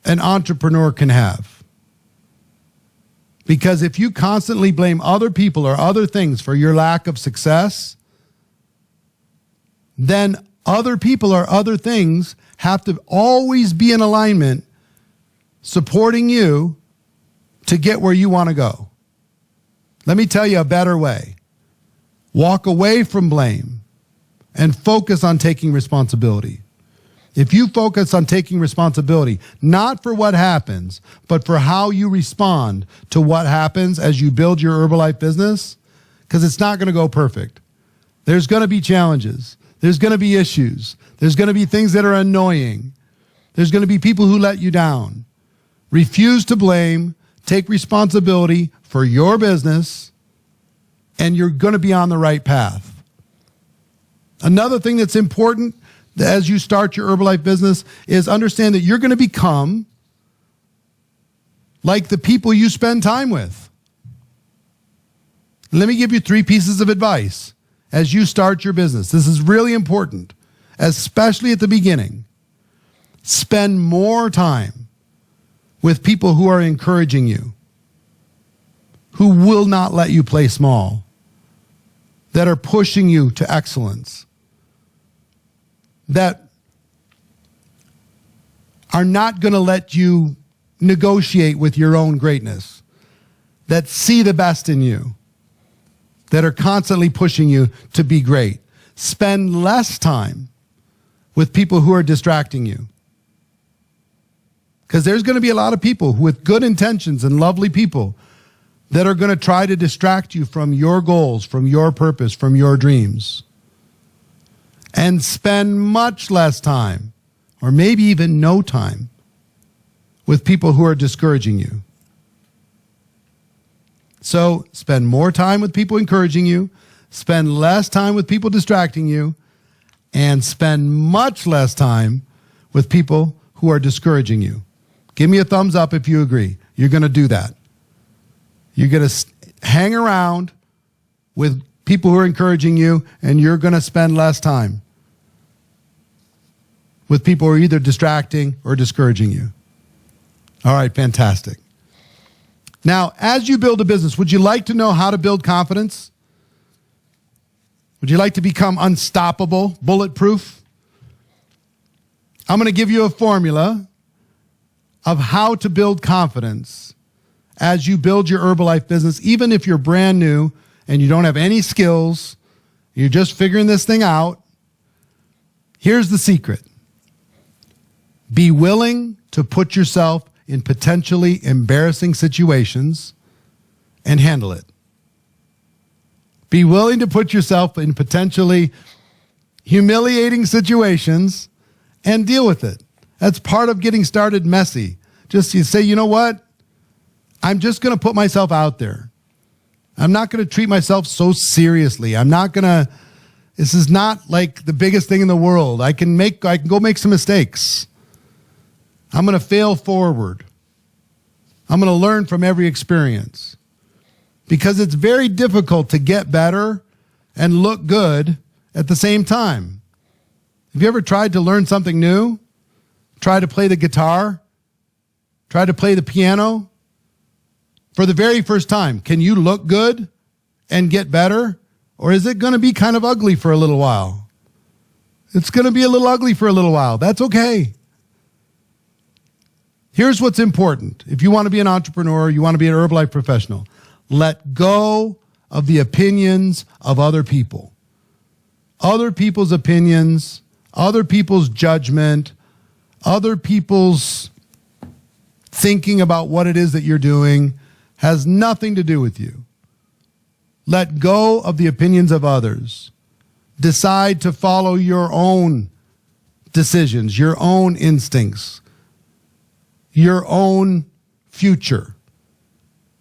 an entrepreneur can have. Because if you constantly blame other people or other things for your lack of success, then other people or other things have to always be in alignment supporting you to get where you want to go. Let me tell you a better way. Walk away from blame and focus on taking responsibility. If you focus on taking responsibility, not for what happens, but for how you respond to what happens as you build your Herbalife business, because it's not going to go perfect. There's going to be challenges. There's going to be issues. There's going to be things that are annoying. There's going to be people who let you down. Refuse to blame. Take responsibility for your business, and you're going to be on the right path. Another thing that's important as you start your Herbalife business is understand that you're going to become like the people you spend time with. Let me give you 3 pieces of advice as you start your business. This is really important, especially at the beginning. Spend more time with people who are encouraging you, who will not let you play small, that are pushing you to excellence, that are not going to let you negotiate with your own greatness, that see the best in you, that are constantly pushing you to be great. Spend less time with people who are distracting you. Because there's going to be a lot of people with good intentions and lovely people that are going to try to distract you from your goals, from your purpose, from your dreams. And spend much less time, or maybe even no time, with people who are discouraging you. So spend more time with people encouraging you, spend less time with people distracting you, and spend much less time with people who are discouraging you. Give me a thumbs up if you agree. You're going to do that. You're going to hang around with people who are encouraging you, and you're going to spend less time with people who are either distracting or discouraging you. All right, fantastic. Now, as you build a business, would you like to know how to build confidence? Would you like to become unstoppable, bulletproof? I'm going to give you a formula of how to build confidence as you build your Herbalife business, even if you're brand new and you don't have any skills, you're just figuring this thing out. Here's the secret. Be willing to put yourself in potentially embarrassing situations and handle it. Be willing to put yourself in potentially humiliating situations and deal with it. That's part of getting started messy. Just you say, you know what? I'm just going to put myself out there. I'm not going to treat myself so seriously. This is not like the biggest thing in the world. I can go make some mistakes. I'm going to fail forward. I'm going to learn from every experience. Because it's very difficult to get better and look good at the same time. Have you ever tried to learn something new? Try to play the guitar? Try to play the piano? For the very first time, can you look good and get better? Or is it going to be kind of ugly for a little while? It's going to be a little ugly for a little while. That's okay. Here's what's important. If you want to be an entrepreneur, you want to be an Herbalife professional, let go of the opinions of other people. Other people's opinions, other people's judgment, other people's thinking about what it is that you're doing has nothing to do with you. Let go of the opinions of others. Decide to follow your own decisions, your own instincts, your own future.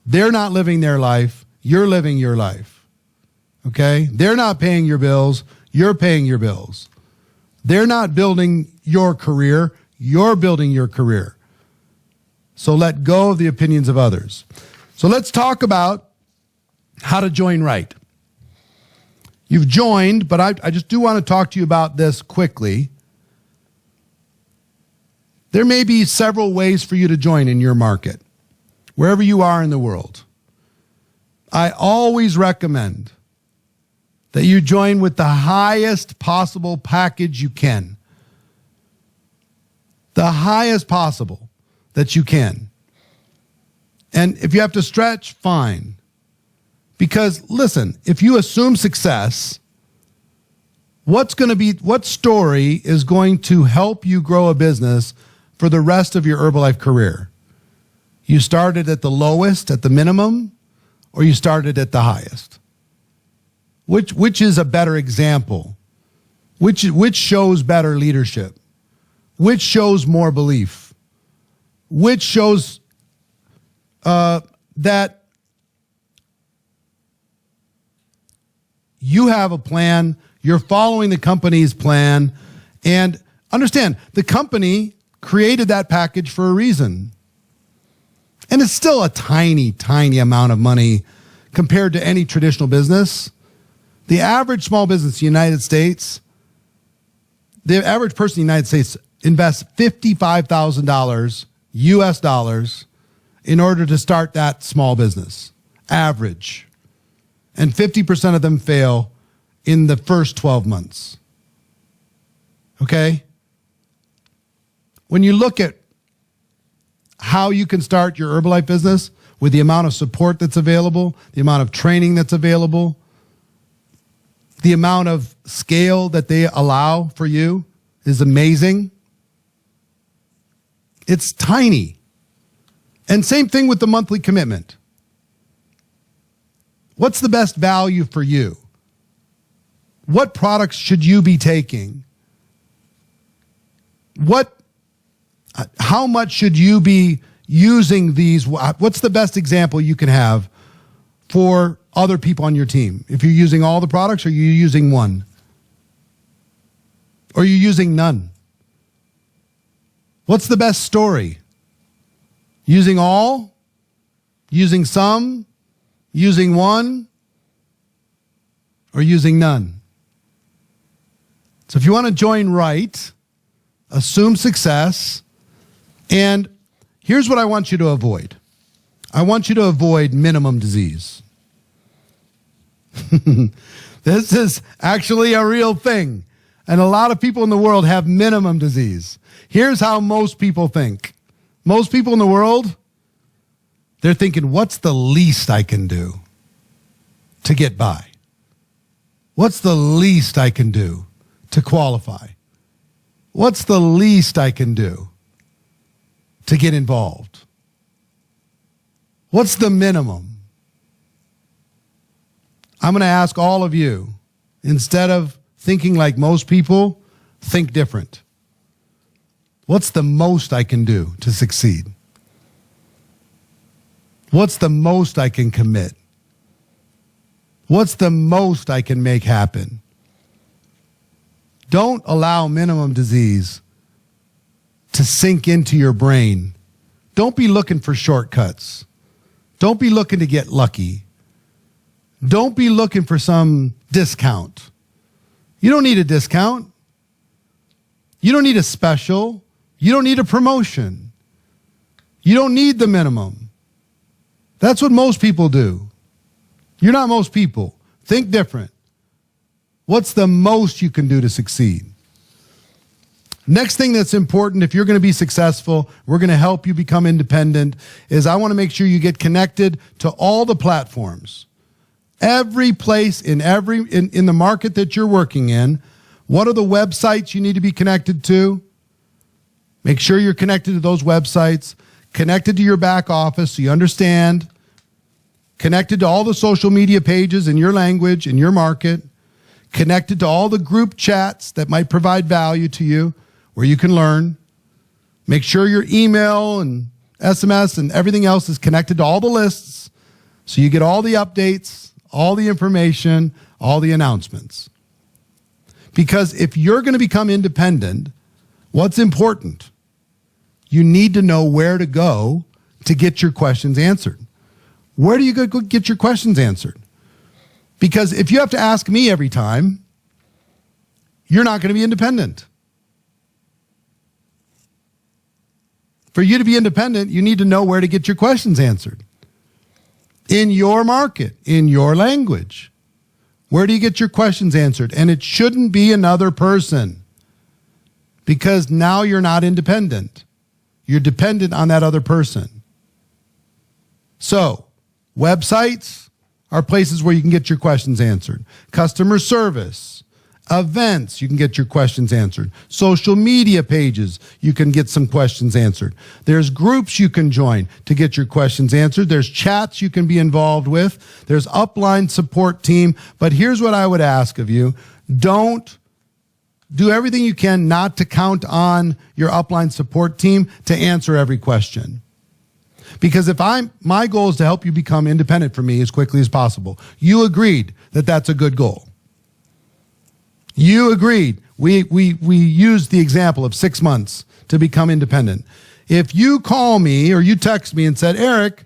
They're not living their life. You're living your life. Okay? They're not paying your bills. You're paying your bills. They're not building your career. You're building your career. So let go of the opinions of others. So let's talk about how to join right. You've joined, but I just do want to talk to you about this quickly. There may be several ways for you to join in your market, wherever you are in the world. I always recommend that you join with the highest possible package you can. The highest possible that you can. And if you have to stretch, fine. Because listen, if you assume success, what story is going to help you grow a business for the rest of your Herbalife career? You started at the lowest, at the minimum, or you started at the highest? Which is a better example? Which shows better leadership? Which shows more belief? Which shows that you have a plan, you're following the company's plan, and understand, the company created that package for a reason. And it's still a tiny, tiny amount of money compared to any traditional business. The average small business in the United States, the average person in the United States invest $55,000 US dollars in order to start that small business, average. And 50% of them fail in the first 12 months. Okay? When you look at how you can start your Herbalife business with the amount of support that's available, the amount of training that's available, the amount of scale that they allow for you is amazing. It's tiny. And same thing with the monthly commitment. What's the best value for you? What products should you be taking? How much should you be using these? What's the best example you can have for other people on your team? If you're using all the products, or you're using one? Or you're using none? What's the best story? Using all? Using some? Using one? Or using none? So if you want to join right, assume success, and here's what I want you to avoid. I want you to avoid minimum disease. This is actually a real thing. And a lot of people in the world have minimum disease. Here's how most people think. Most people in the world, they're thinking, what's the least I can do to get by? What's the least I can do to qualify? What's the least I can do to get involved? What's the minimum? I'm going to ask all of you, instead of thinking like most people, think different. What's the most I can do to succeed? What's the most I can commit? What's the most I can make happen? Don't allow minimum disease to sink into your brain. Don't be looking for shortcuts. Don't be looking to get lucky. Don't be looking for some discount. You don't need a discount. You don't need a special. You don't need a promotion. You don't need the minimum. That's what most people do. You're not most people. Think different. What's the most you can do to succeed? Next thing that's important, if you're going to be successful, we're going to help you become independent, is I want to make sure you get connected to all the platforms. Every place in the market that you're working in, what are the websites you need to be connected to? Make sure you're connected to those websites, connected to your back office so you understand, connected to all the social media pages in your language, in your market, connected to all the group chats that might provide value to you where you can learn. Make sure your email and SMS and everything else is connected to all the lists so you get all the updates, all the information, all the announcements. Because if you're going to become independent, what's important? You need to know where to go to get your questions answered. Where do you go get your questions answered? Because if you have to ask me every time, you're not going to be independent. For you to be independent, you need to know where to get your questions answered. In your market, in your language. Where do you get your questions answered? And it shouldn't be another person. Because now you're not independent. You're dependent on that other person. So, websites are places where you can get your questions answered. Customer service, events, you can get your questions answered. Social media pages, you can get some questions answered. There's groups you can join to get your questions answered. There's chats you can be involved with. There's upline support team. But here's what I would ask of you. Don't do everything you can not to count on your upline support team to answer every question. Because my goal is to help you become independent from me as quickly as possible. You agreed that that's a good goal. You agreed. We used the example of 6 months to become independent. If you call me or you text me and said, Eric,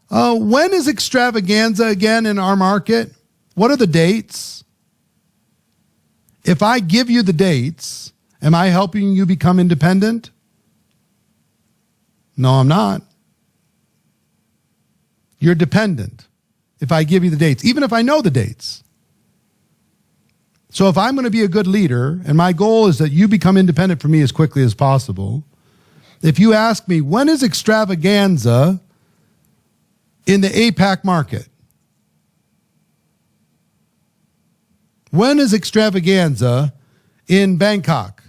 when is extravaganza again in our market? What are the dates? If I give you the dates Am I helping you become independent? No, I'm not. You're dependent if I give you the dates, even if I know the dates. So if I'm going to be a good leader, and my goal is that you become independent for me as quickly as possible, if you ask me, when is extravaganza in the APAC market? When is extravaganza in Bangkok?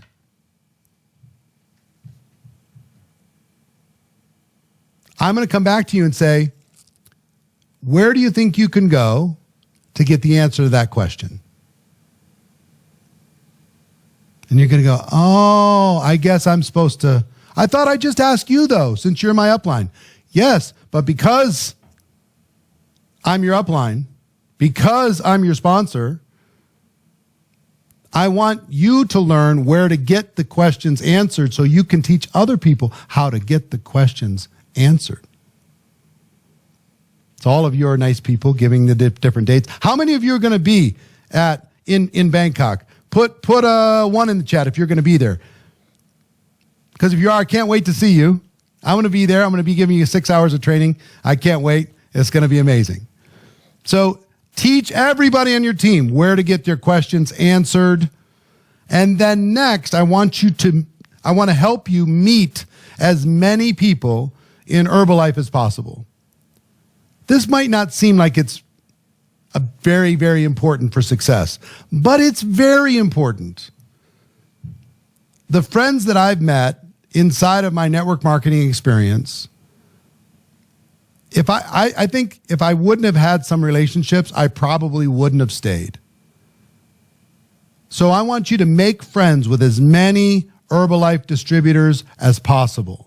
I'm going to come back to you and say, where do you think you can go to get the answer to that question? And you're going to go, oh, I guess I'm supposed to. I thought I'd just ask you, though, since you're my upline. Yes, but because I'm your upline, because I'm your sponsor, I want you to learn where to get the questions answered so you can teach other people how to get the questions answered. So all of you are nice people giving the different dates. How many of you are going to be in Bangkok? Put a 1 in the chat if you're going to be there. Because if you are, I can't wait to see you. I'm going to be there. I'm going to be giving you 6 hours of training. I can't wait. It's going to be amazing. So teach everybody on your team where to get their questions answered. And then next, I want to help you meet as many people in Herbalife as possible. This might not seem like it's a very, very important for success, but it's very important. The friends that I've met inside of my network marketing experience, I think if I wouldn't have had some relationships, I probably wouldn't have stayed. So I want you to make friends with as many Herbalife distributors as possible.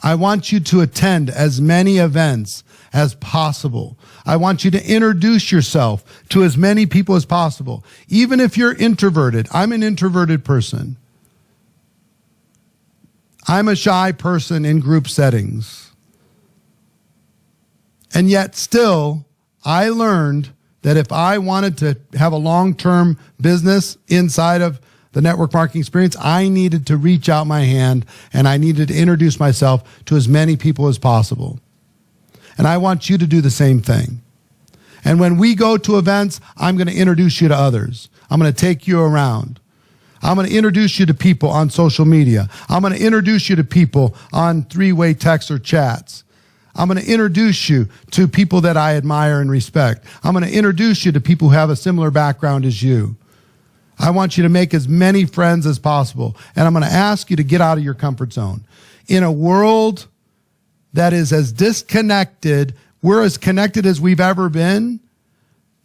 I want you to attend as many events as possible. I want you to introduce yourself to as many people as possible. Even if you're introverted, I'm an introverted person. I'm a shy person in group settings. And yet still, I learned that if I wanted to have a long-term business inside of the network marketing experience, I needed to reach out my hand and I needed to introduce myself to as many people as possible. And I want you to do the same thing. And when we go to events, I'm going to introduce you to others. I'm going to take you around. I'm going to introduce you to people on social media. I'm going to introduce you to people on three-way texts or chats. I'm going to introduce you to people that I admire and respect. I'm going to introduce you to people who have a similar background as you. I want you to make as many friends as possible. And I'm going to ask you to get out of your comfort zone. In a world that is as disconnected, we're as connected as we've ever been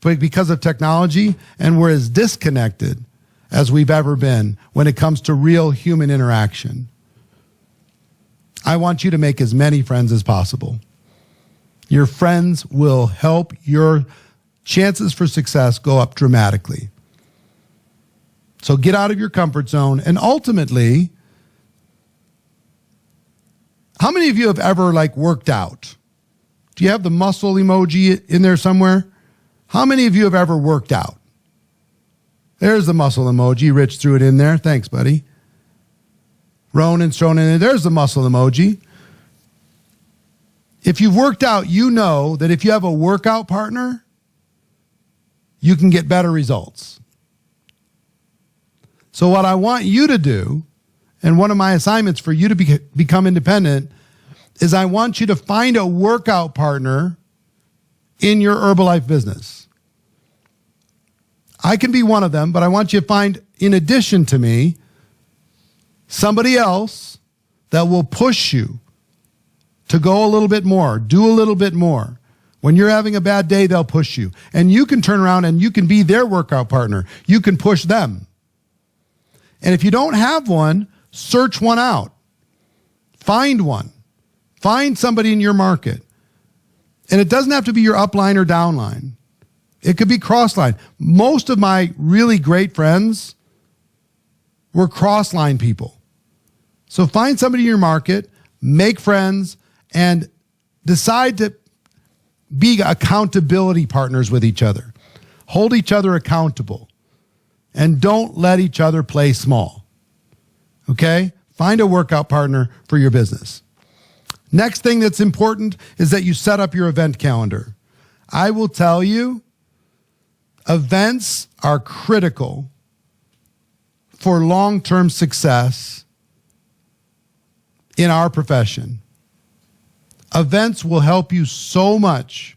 because of technology, and we're as disconnected as we've ever been when it comes to real human interaction. I want you to make as many friends as possible. Your friends will help your chances for success go up dramatically. So get out of your comfort zone. And ultimately, how many of you have ever worked out? Do you have the muscle emoji in there somewhere? How many of you have ever worked out? There's the muscle emoji. Rich threw it in there. Thanks, buddy. Ronan's thrown in there. There's the muscle emoji. If you've worked out, you know that if you have a workout partner, you can get better results. So what I want you to do, and one of my assignments for you to become independent, is I want you to find a workout partner in your Herbalife business. I can be one of them, but I want you to find, in addition to me, somebody else that will push you to go a little bit more, do a little bit more. When you're having a bad day, they'll push you. And you can turn around and you can be their workout partner. You can push them. And if you don't have one, search one out. Find one. Find somebody in your market. And it doesn't have to be your upline or downline. It could be crossline. Most of my really great friends were crossline people. So find somebody in your market, make friends, and decide to be accountability partners with each other. Hold each other accountable. And don't let each other play small. Okay? Find a workout partner for your business. Next thing that's important is that you set up your event calendar. I will tell you, events are critical for long-term success in our profession. Events will help you so much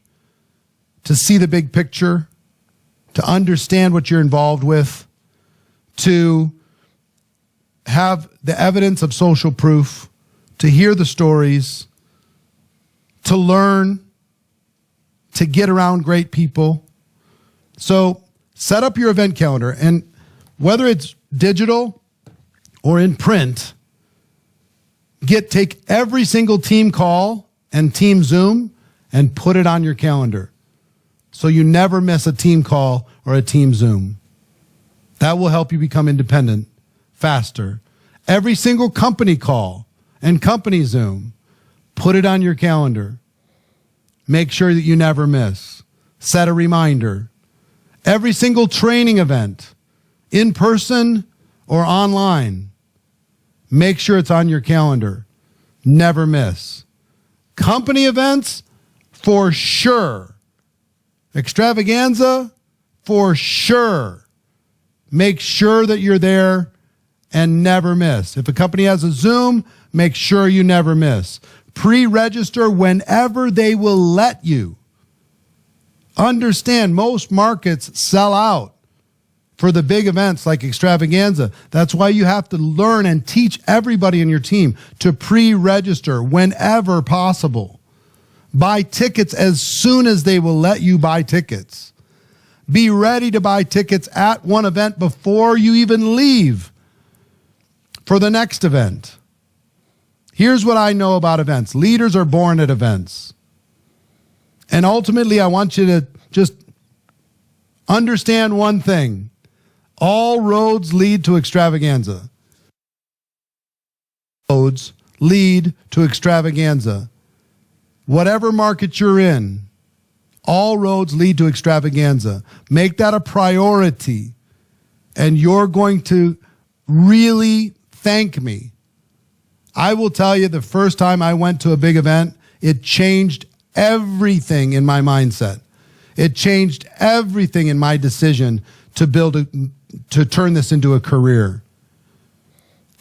to see the big picture, to understand what you're involved with, to have the evidence of social proof, to hear the stories, to learn, to get around great people. So set up your event calendar, and whether it's digital or in print, take every single team call and team Zoom and put it on your calendar so you never miss a team call or a team Zoom. That will help you become independent faster. Every single company call and company Zoom, put it on your calendar. Make sure that you never miss. Set a reminder. Every single training event, in person or online, make sure it's on your calendar. Never miss. Company events, for sure. Extravaganza, for sure. Make sure that you're there and never miss. If a company has a Zoom, make sure you never miss. Pre-register whenever they will let you. Understand, most markets sell out for the big events like Extravaganza. That's why you have to learn and teach everybody in your team to pre-register whenever possible. Buy tickets as soon as they will let you buy tickets. Be ready to buy tickets at one event before you even leave for the next event. Here's what I know about events. Leaders are born at events. And ultimately, I want you to just understand one thing. All roads lead to Extravaganza. Roads lead to Extravaganza. Whatever market you're in, all roads lead to Extravaganza. Make that a priority, and you're going to really thank me. I will tell you, the first time I went to a big event, it changed everything in my mindset. It changed everything in my decision to turn this into a career.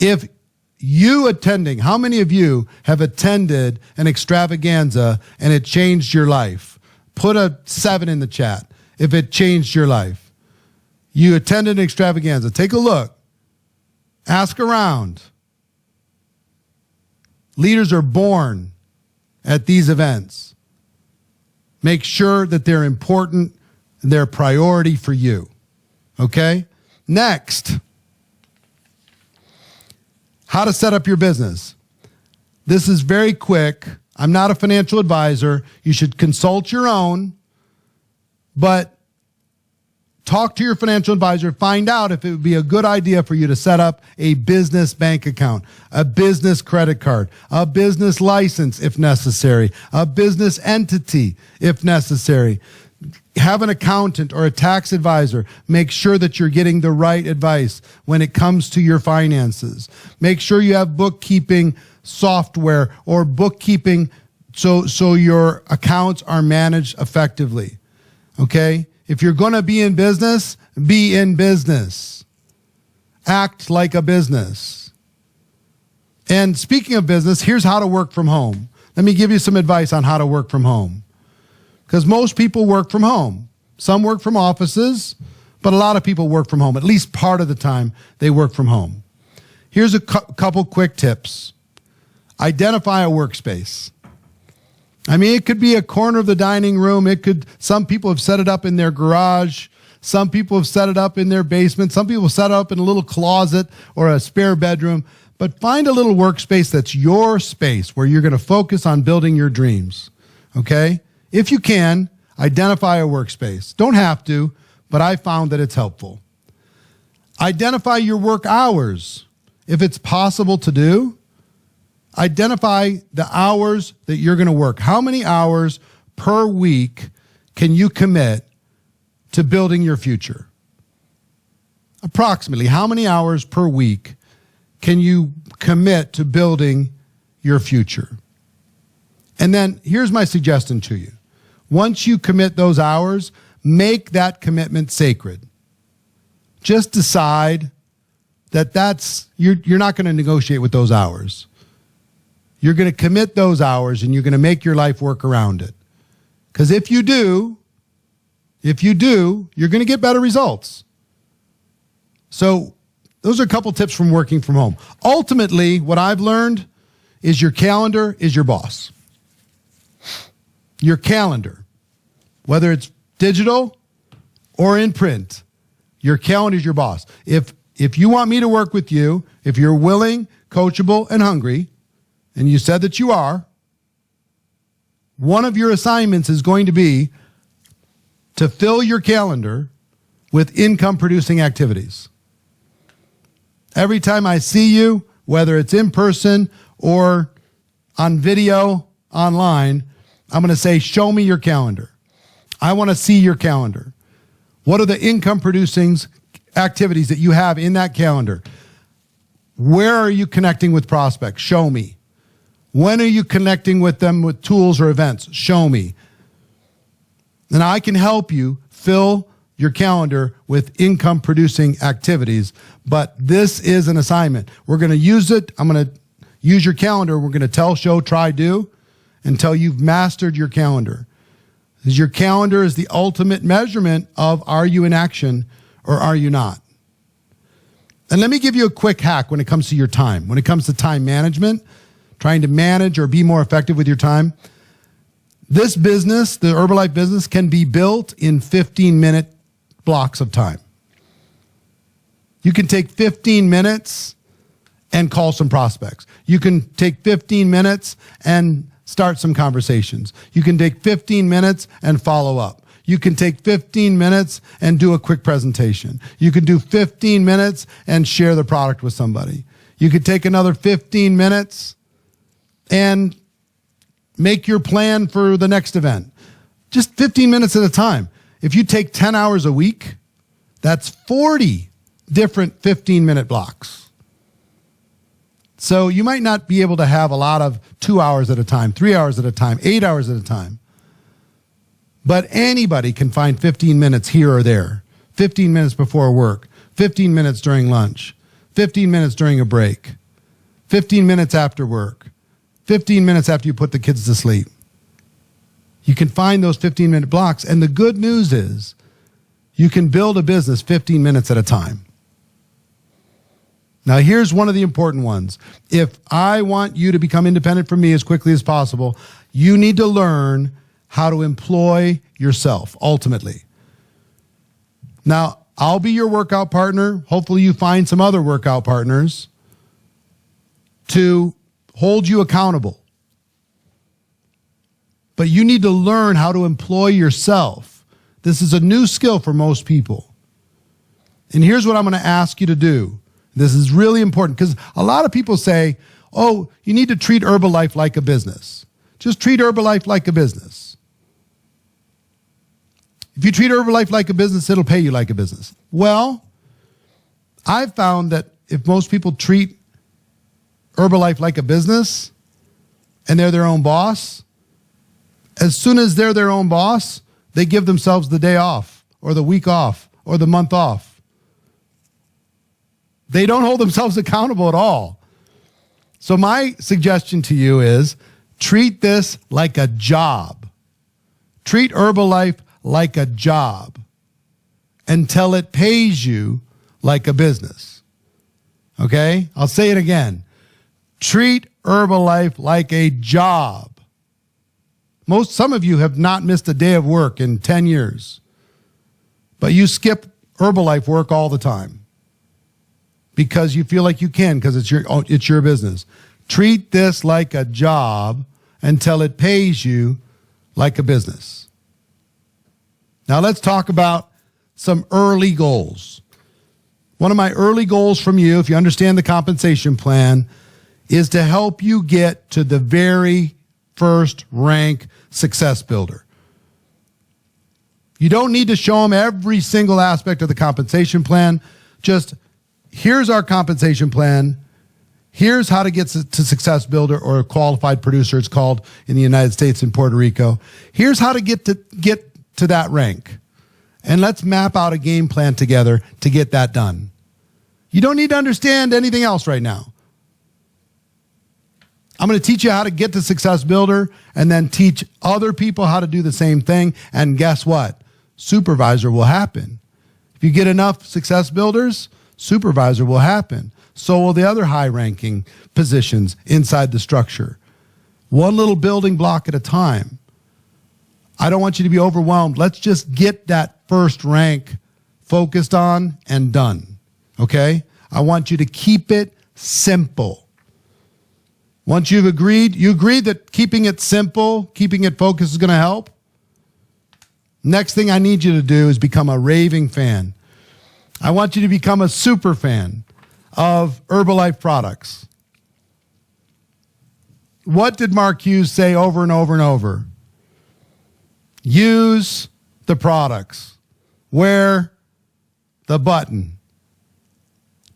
If you attending, how many of you have attended an Extravaganza and it changed your life? Put a 7 in the chat if it changed your life. You attended an Extravaganza. Take a look. Ask around. Leaders are born at these events. Make sure that they're important, they're a priority for you. Okay? Next, how to set up your business. This is very quick. I'm not a financial advisor. You should consult your own, but talk to your financial advisor. Find out if it would be a good idea for you to set up a business bank account, a business credit card, a business license if necessary, a business entity if necessary. Have an accountant or a tax advisor. Make sure that you're getting the right advice when it comes to your finances. Make sure you have bookkeeping software or bookkeeping so your accounts are managed effectively. Okay? If you're going to be in business, be in business. Act like a business. And speaking of business, here's how to work from home. Let me give you some advice on how to work from home. Because most people work from home. Some work from offices, but a lot of people work from home. At least part of the time they work from home. Here's a couple quick tips. Identify a workspace. I mean, it could be a corner of the dining room. Some people have set it up in their garage. Some people have set it up in their basement. Some people set it up in a little closet or a spare bedroom. But find a little workspace that's your space where you're going to focus on building your dreams. Okay? If you can, identify a workspace. Don't have to, but I found that it's helpful. Identify your work hours. If it's possible to do, identify the hours that you're going to work. How many hours per week can you commit to building your future? Approximately, how many hours per week can you commit to building your future? And then here's my suggestion to you. Once you commit those hours, make that commitment sacred. Just decide that you're not going to negotiate with those hours. You're going to commit those hours and you're going to make your life work around it. Because if you do, you're going to get better results. So those are a couple tips from working from home. Ultimately, what I've learned is your calendar is your boss. Your calendar, whether it's digital or in print, your calendar is your boss. If you want me to work with you, if you're willing, coachable, and hungry, and you said that you are, one of your assignments is going to be to fill your calendar with income-producing activities. Every time I see you, whether it's in person or on video, online, I'm going to say, show me your calendar. I want to see your calendar. What are the income-producing activities that you have in that calendar? Where are you connecting with prospects? Show me. When are you connecting with them with tools or events? Show me. And I can help you fill your calendar with income-producing activities, but this is an assignment. We're going to use it. I'm going to use your calendar. We're going to tell, show, try, do until you've mastered your calendar. Because your calendar is the ultimate measurement of are you in action or are you not? And let me give you a quick hack when it comes to your time. When it comes to time management, trying to manage or be more effective with your time, this business, the Herbalife business, can be built in 15-minute blocks of time. You can take 15 minutes and call some prospects. You can take 15 minutes and start some conversations. You can take 15 minutes and follow up. You can take 15 minutes and do a quick presentation. You can do 15 minutes and share the product with somebody. You could take another 15 minutes and make your plan for the next event. Just 15 minutes at a time. If you take 10 hours a week, that's 40 different 15-minute blocks. So you might not be able to have a lot of 2 hours at a time, 3 hours at a time, 8 hours at a time. But anybody can find 15 minutes here or there. 15 minutes before work, 15 minutes during lunch, 15 minutes during a break, 15 minutes after work, 15 minutes after you put the kids to sleep. You can find those 15-minute blocks. And the good news is you can build a business 15 minutes at a time. Now, here's one of the important ones. If I want you to become independent from me as quickly as possible, you need to learn how to employ yourself, ultimately. Now, I'll be your workout partner. Hopefully you find some other workout partners to hold you accountable. But you need to learn how to employ yourself. This is a new skill for most people. And here's what I'm going to ask you to do. This is really important because a lot of people say, oh, you need to treat Herbalife like a business. Just treat Herbalife like a business. If you treat Herbalife like a business, it'll pay you like a business. Well, I've found that if most people treat Herbalife like a business and they're their own boss, as soon as they're their own boss, they give themselves the day off or the week off or the month off. They don't hold themselves accountable at all. So my suggestion to you is treat this like a job. Treat Herbalife like a job until it pays you like a business. Okay? I'll say it again. Treat Herbalife like a job. Some of you have not missed a day of work in 10 years, but you skip Herbalife work all the time because you feel like you can because it's your business. Treat this like a job until it pays you like a business. Now let's talk about some early goals. One of my early goals from you, if you understand the compensation plan, is to help you get to the very first rank success builder. You don't need to show them every single aspect of the compensation plan. Just, here's our compensation plan. Here's how to get to Success Builder or a qualified producer, it's called in the United States and Puerto Rico. Here's how to get to that rank. And let's map out a game plan together to get that done. You don't need to understand anything else right now. I'm going to teach you how to get to Success Builder and then teach other people how to do the same thing. And guess what? Supervisor will happen. If you get enough Success Builders, supervisor will happen. So will the other high-ranking positions inside the structure. One little building block at a time. I don't want you to be overwhelmed. Let's just get that first rank focused on and done. Okay? I want you to keep it simple. Once you've agreed, you agree that keeping it simple, keeping it focused is going to help? Next thing I need you to do is become a raving fan. I want you to become a super fan of Herbalife products. What did Mark Hughes say over and over and over? Use the products. Wear the button.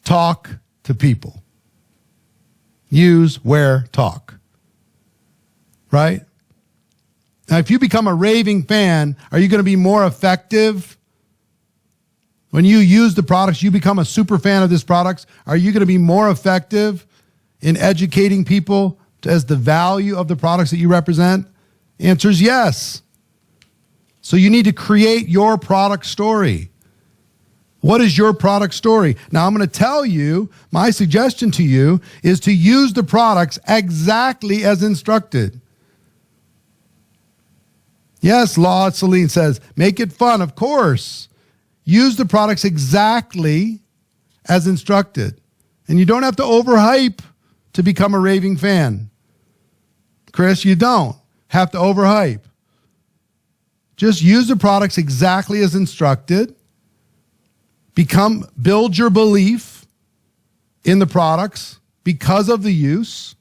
Talk to people. Use, wear, talk. Right? Now, if you become a raving fan, are you going to be more effective? When you use the products, you become a super fan of these products, are you going to be more effective in educating people as the value of the products that you represent? Answer is yes. So you need to create your product story. What is your product story? Now, I'm going to tell you, my suggestion to you is to use the products exactly as instructed. Yes, Law Celine says, make it fun, of course. Use the products exactly as instructed. And you don't have to overhype to become a raving fan. Chris, you don't have to overhype. Just use the products exactly as instructed. Build your belief in the products because of the use.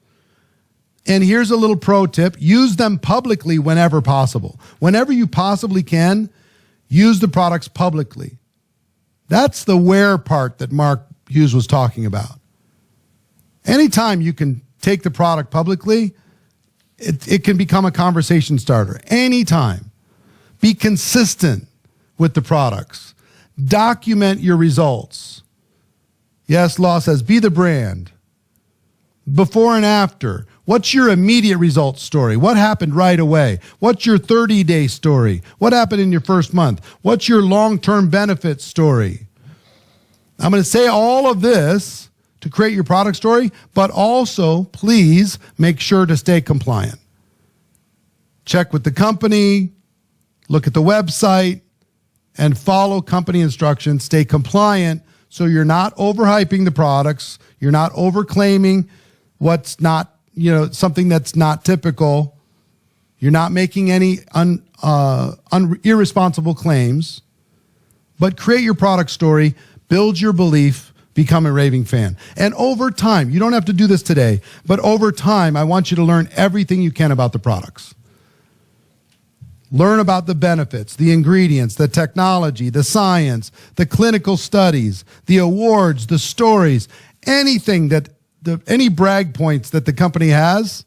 And here's a little pro tip. Use them publicly whenever possible. Whenever you possibly can, use the products publicly. That's the where part that Mark Hughes was talking about. Anytime you can take the product publicly, it can become a conversation starter. Anytime. Be consistent with the products. Document your results. Yes, Law says, be the brand. Before and after. What's your immediate results story? What happened right away? What's your 30-day story? What happened in your first month? What's your long-term benefits story? I'm going to say all of this to create your product story, but also, please make sure to stay compliant. Check with the company, look at the website, and follow company instructions. Stay compliant so you're not overhyping the products. You're not overclaiming what's not, something that's not typical. You're not making any irresponsible claims. But create your product story, build your belief, become a raving fan. And over time, you don't have to do this today, but over time, I want you to learn everything you can about the products. Learn about the benefits, the ingredients, the technology, the science, the clinical studies, the awards, the stories, anything any brag points that the company has.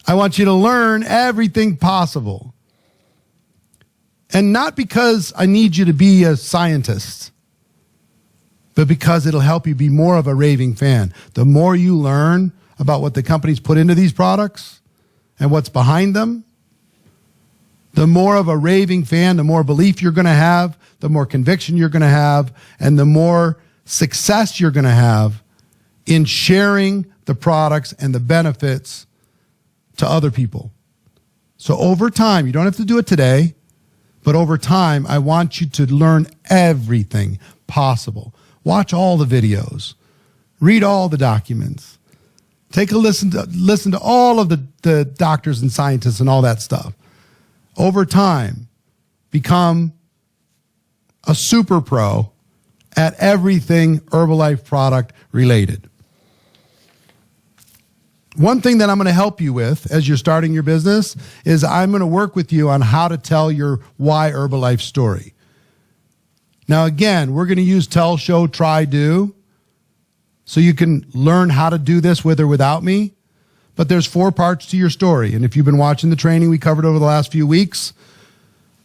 I want you to learn everything possible. And not because I need you to be a scientist, but because it'll help you be more of a raving fan. The more you learn about what the company's put into these products and what's behind them, the more of a raving fan, the more belief you're going to have, the more conviction you're going to have, and the more success you're going to have in sharing the products and the benefits to other people. So over time, you don't have to do it today, but over time, I want you to learn everything possible. Watch all the videos. Read all the documents. Take a listen to all of the doctors and scientists and all that stuff. Over time, become a super pro at everything Herbalife product related. One thing that I'm going to help you with as you're starting your business is I'm going to work with you on how to tell your why Herbalife story. Now, again, we're going to use tell, show, try, do. so you can learn how to do this with or without me. But there's 4 parts to your story. And if you've been watching the training we covered over the last few weeks,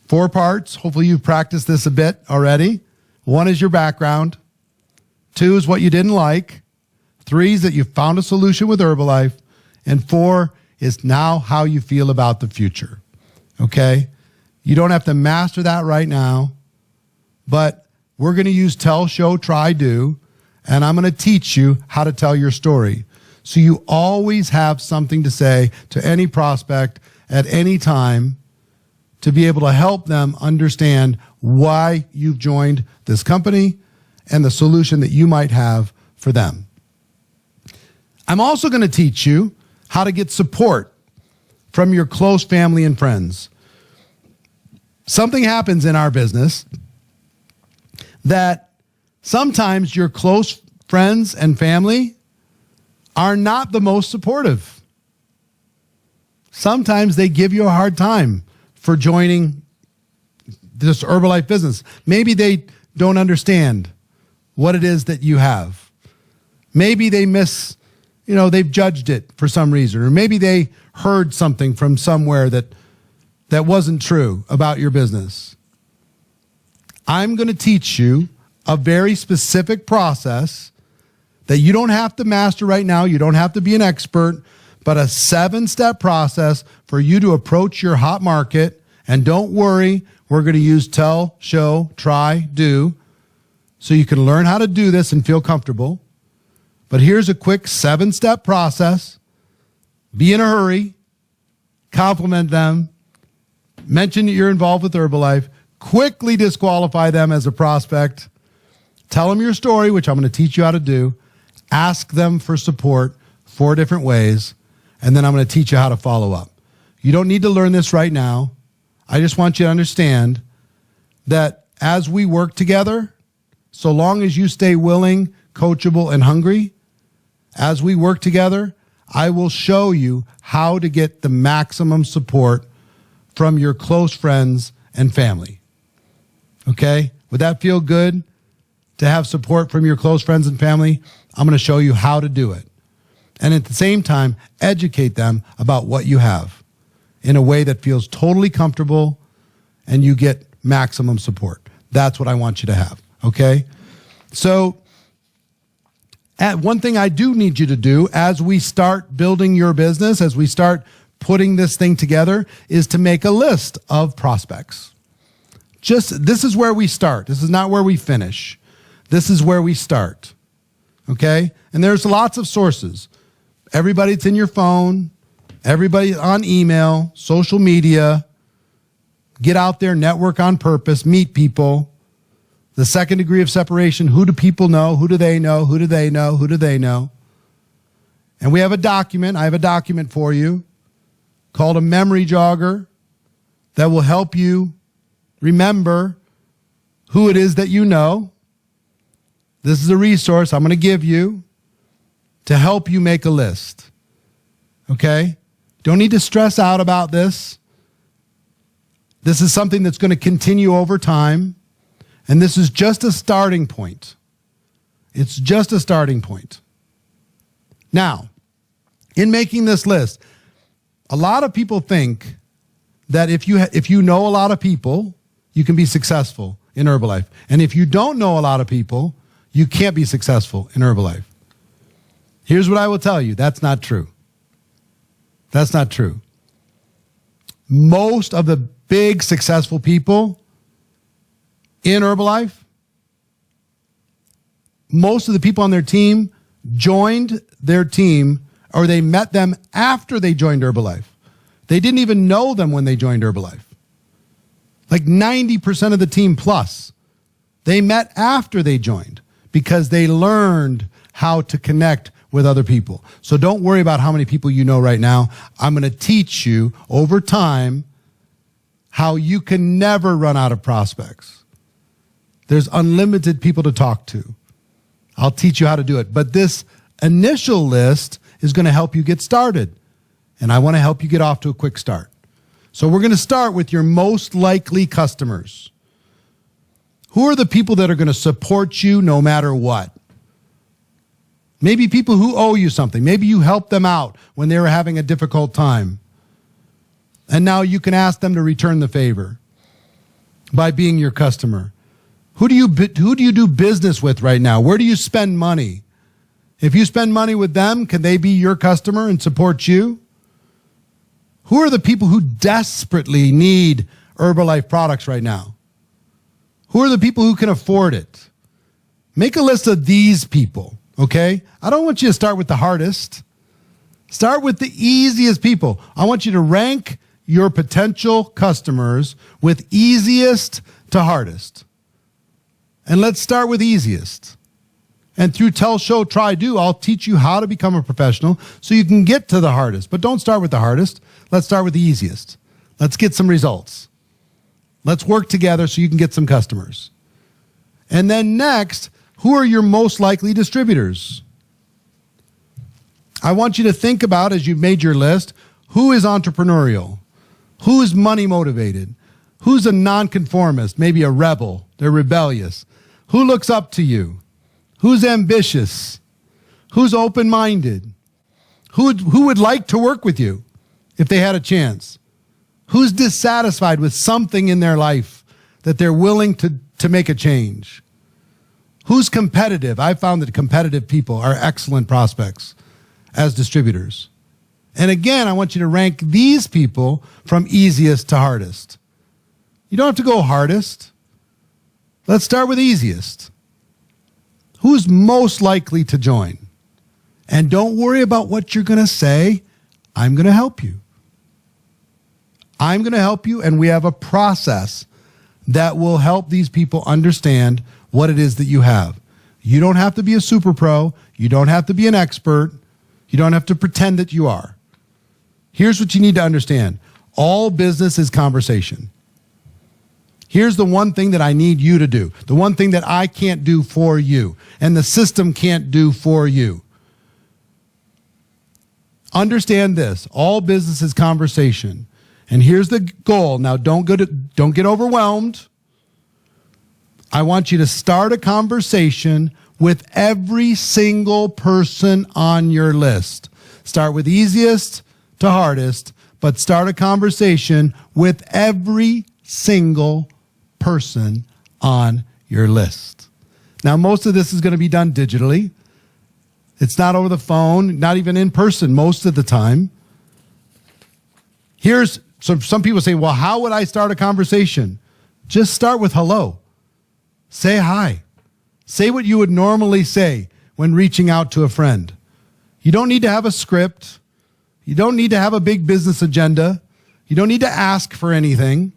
4 parts. Hopefully you've practiced this a bit already. 1 is your background. 2 is what you didn't like. 3 is that you found a solution with Herbalife. And 4 is now how you feel about the future. Okay? You don't have to master that right now, but we're going to use tell, show, try, do, and I'm going to teach you how to tell your story. So you always have something to say to any prospect at any time to be able to help them understand why you've joined this company and the solution that you might have for them. I'm also going to teach you how to get support from your close family and friends. Something happens in our business that sometimes your close friends and family are not the most supportive. Sometimes they give you a hard time for joining this Herbalife business. Maybe they don't understand what it is that you have. Maybe they they've judged it for some reason, or maybe they heard something from somewhere that wasn't true about your business. I'm going to teach you a very specific process that you don't have to master right now. You don't have to be an expert, but a 7-step process for you to approach your hot market. And don't worry, we're going to use tell, show, try, do, so you can learn how to do this and feel comfortable. But here's a quick 7-step process. Be in a hurry, compliment them, mention that you're involved with Herbalife, quickly disqualify them as a prospect, tell them your story, which I'm going to teach you how to do, ask them for support 4 different ways, and then I'm going to teach you how to follow up. You don't need to learn this right now. I just want you to understand that as we work together, so long as you stay willing, coachable, and hungry, as we work together, I will show you how to get the maximum support from your close friends and family. Okay? Would that feel good to have support from your close friends and family? I'm going to show you how to do it. And at the same time, educate them about what you have in a way that feels totally comfortable and you get maximum support. That's what I want you to have. Okay? So, one thing I do need you to do as we start building your business, as we start putting this thing together, is to make a list of prospects. This is where we start. This is not where we finish. This is where we start. Okay? And there's lots of sources. Everybody that's in your phone, everybody on email, social media. Get out there, network on purpose, meet people. The 2nd degree of separation, who do people know? Who do they know? Who do they know? Who do they know? And we have a document. I have a document for you called a memory jogger that will help you remember who it is that you know. This is a resource I'm going to give you to help you make a list. Okay? Don't need to stress out about this. This is something that's going to continue over time. And this is just a starting point. It's just a starting point. Now, in making this list, a lot of people think that if you know a lot of people, you can be successful in Herbalife. And if you don't know a lot of people, you can't be successful in Herbalife. Here's what I will tell you. That's not true. That's not true. Most of the big successful people in Herbalife, most of the people on their team joined their team, or they met them after they joined Herbalife. They didn't even know them when they joined Herbalife. Like 90% of the team plus, they met after they joined because they learned how to connect with other people. So don't worry about how many people you know right now. I'm going to teach you over time how you can never run out of prospects. There's unlimited people to talk to. I'll teach you how to do it. But this initial list is going to help you get started. And I want to help you get off to a quick start. So we're going to start with your most likely customers. Who are the people that are going to support you no matter what? Maybe people who owe you something. Maybe you helped them out when they were having a difficult time. And now you can ask them to return the favor by being your customer. Who do you do business with right now? Where do you spend money? If you spend money with them, can they be your customer and support you? Who are the people who desperately need Herbalife products right now? Who are the people who can afford it? Make a list of these people, okay? I don't want you to start with the hardest. Start with the easiest people. I want you to rank your potential customers with easiest to hardest. And let's start with easiest. And through Tell, Show, Try, Do, I'll teach you how to become a professional so you can get to the hardest. But don't start with the hardest. Let's start with the easiest. Let's get some results. Let's work together so you can get some customers. And then next, who are your most likely distributors? I want you to think about, as you've made your list, who is entrepreneurial? Who is money motivated? Who's a nonconformist, maybe a rebel? They're rebellious. Who looks up to you? Who's ambitious? Who's open-minded? Who would like to work with you if they had a chance? Who's dissatisfied with something in their life that they're willing to make a change? Who's competitive? I found that competitive people are excellent prospects as distributors. And again, I want you to rank these people from easiest to hardest. You don't have to go hardest. Let's start with easiest. Who's most likely to join? And don't worry about what you're going to say. I'm going to help you. I'm going to help you, and we have a process that will help these people understand what it is that you have. You don't have to be a super pro. You don't have to be an expert. You don't have to pretend that you are. Here's what you need to understand. All business is conversation. Here's the one thing that I need you to do. The one thing that I can't do for you and the system can't do for you. Understand this. All business is conversation. And here's the goal. Now, don't get overwhelmed. I want you to start a conversation with every single person on your list. Start with easiest to hardest, but start a conversation with every single person on your list. Now, most of this is going to be done digitally. It's not over the phone, not even in person most of the time. Some people say, well, how would I start a conversation? Just start with hello. Say hi. Say what you would normally say when reaching out to a friend. You don't need to have a script. You don't need to have a big business agenda. You don't need to ask for anything.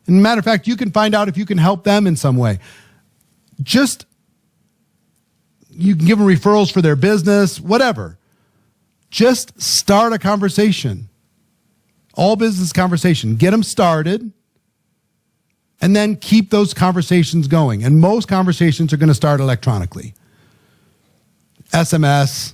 As a matter of fact, you can find out if you can help them in some way. You can give them referrals for their business, whatever. Just start a conversation. All business conversation. Get them started. And then keep those conversations going. And most conversations are going to start electronically. SMS,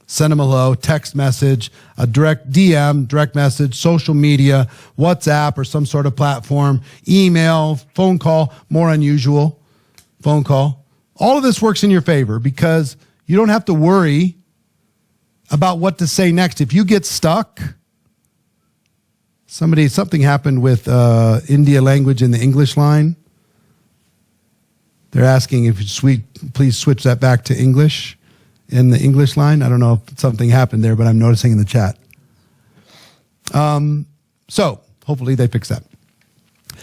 send them a hello, text message, a direct DM, direct message, social media, WhatsApp or some sort of platform, email, phone call, more unusual, phone call. All of this works in your favor because you don't have to worry about what to say next. If you get stuck, something happened with India language in the English line. They're asking if you please switch that back to English in the English line. I don't know if something happened there, but I'm noticing in the chat. So hopefully they fix that.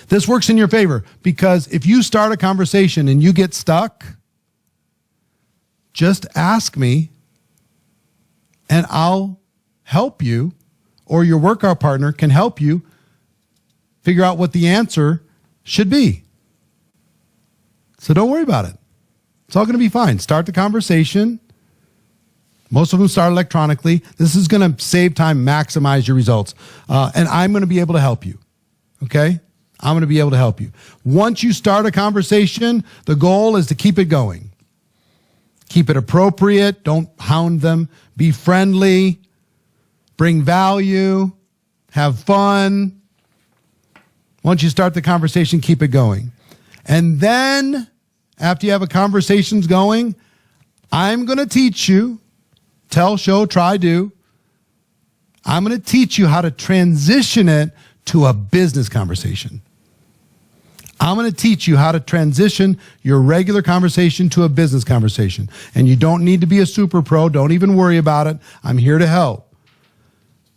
This works in your favor because if you start a conversation and you get stuck, just ask me and I'll help you, or your workout partner can help you figure out what the answer should be. So don't worry about it. It's all going to be fine. Start the conversation. Most of them start electronically. This is going to save time, maximize your results. And I'm going to be able to help you. Okay? I'm going to be able to help you. Once you start a conversation, the goal is to keep it going. Keep it appropriate. Don't hound them. Be friendly. Bring value. Have fun. Once you start the conversation, keep it going. And then, after you have a conversations going, I'm going to teach you, tell, show, try, do. I'm going to teach you how to transition it to a business conversation. I'm going to teach you how to transition your regular conversation to a business conversation. And you don't need to be a super pro. Don't even worry about it. I'm here to help.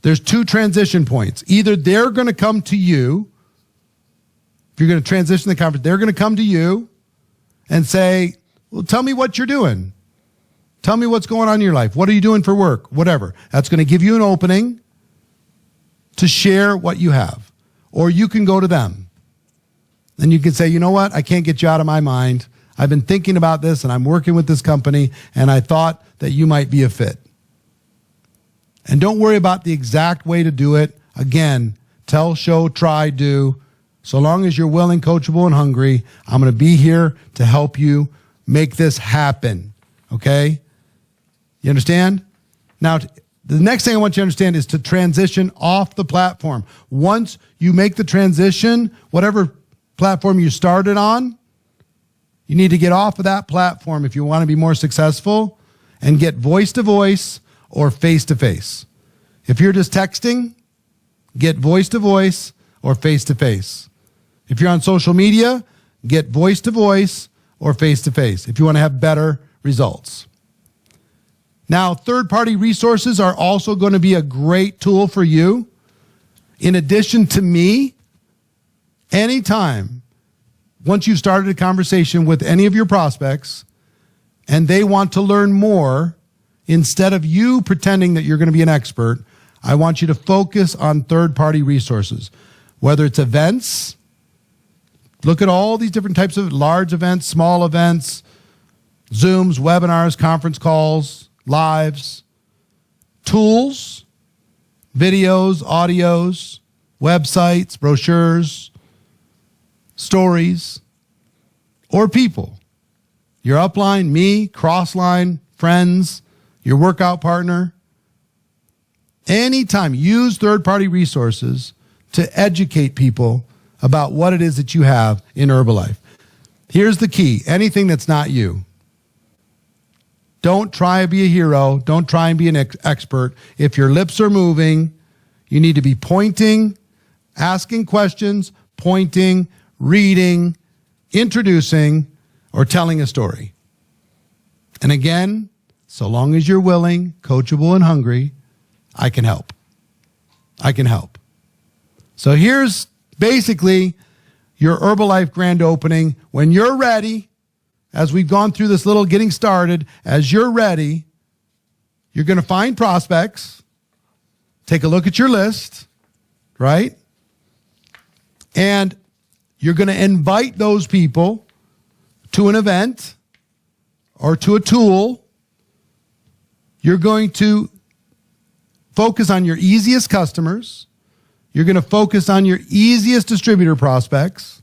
There's 2 transition points. Either they're going to come to you. If you're going to transition the conversation, they're going to come to you and say, well, tell me what you're doing. Tell me what's going on in your life. What are you doing for work? Whatever. That's going to give you an opening to share what you have. Or you can go to them. And you can say, you know what? I can't get you out of my mind. I've been thinking about this and I'm working with this company and I thought that you might be a fit. And don't worry about the exact way to do it. Again, tell, show, try, do. So long as you're willing, coachable, and hungry, I'm going to be here to help you make this happen. Okay? You understand? Now, the next thing I want you to understand is to transition off the platform. Once you make the transition, whatever platform you started on, you need to get off of that platform if you want to be more successful and get voice to voice or face to face. If you're just texting, get voice to voice or face to face. If you're on social media, get voice to voice or face to face if you want to have better results. Now, third-party resources are also going to be a great tool for you. In addition to me, anytime, once you've started a conversation with any of your prospects and they want to learn more, instead of you pretending that you're going to be an expert, I want you to focus on third-party resources. Whether it's events, look at all these different types of large events, small events, Zooms, webinars, conference calls, lives, tools, videos, audios, websites, brochures, stories, or people. Your upline, me, crossline, friends, your workout partner. Anytime, use third-party resources to educate people about what it is that you have in Herbalife. Here's the key. Anything that's not you. Don't try to be a hero. Don't try and be an expert. If your lips are moving, you need to be pointing, asking questions, pointing, reading, introducing, or telling a story. And again, so long as you're willing, coachable, and hungry, I can help. I can help. So here's basically your Herbalife grand opening. When you're ready, as we've gone through this little getting started, as you're ready, you're going to find prospects, take a look at your list, right? And you're going to invite those people to an event or to a tool. You're going to focus on your easiest customers. You're going to focus on your easiest distributor prospects.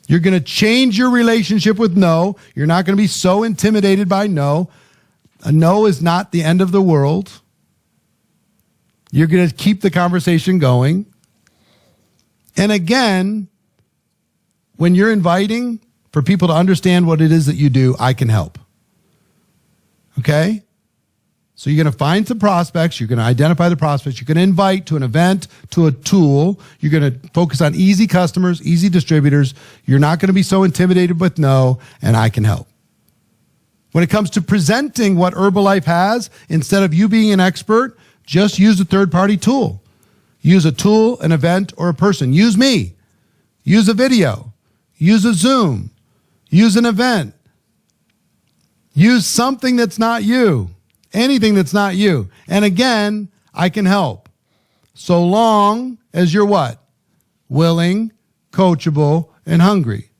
You're going to change your relationship with no. You're not going to be so intimidated by no. A no is not the end of the world. You're going to keep the conversation going. And again, when you're inviting for people to understand what it is that you do, I can help. Okay? So you're going to find some prospects. You're going to identify the prospects. You're going to invite to an event, to a tool. You're going to focus on easy customers, easy distributors. You're not going to be so intimidated with no, and I can help. When it comes to presenting what Herbalife has, instead of you being an expert, just use a third-party tool. Use a tool, an event, or a person. Use me. Use a video. Use a Zoom. Use an event. Use something that's not you. Anything that's not you. And again, I can help. So long as you're what? Willing, coachable, and hungry.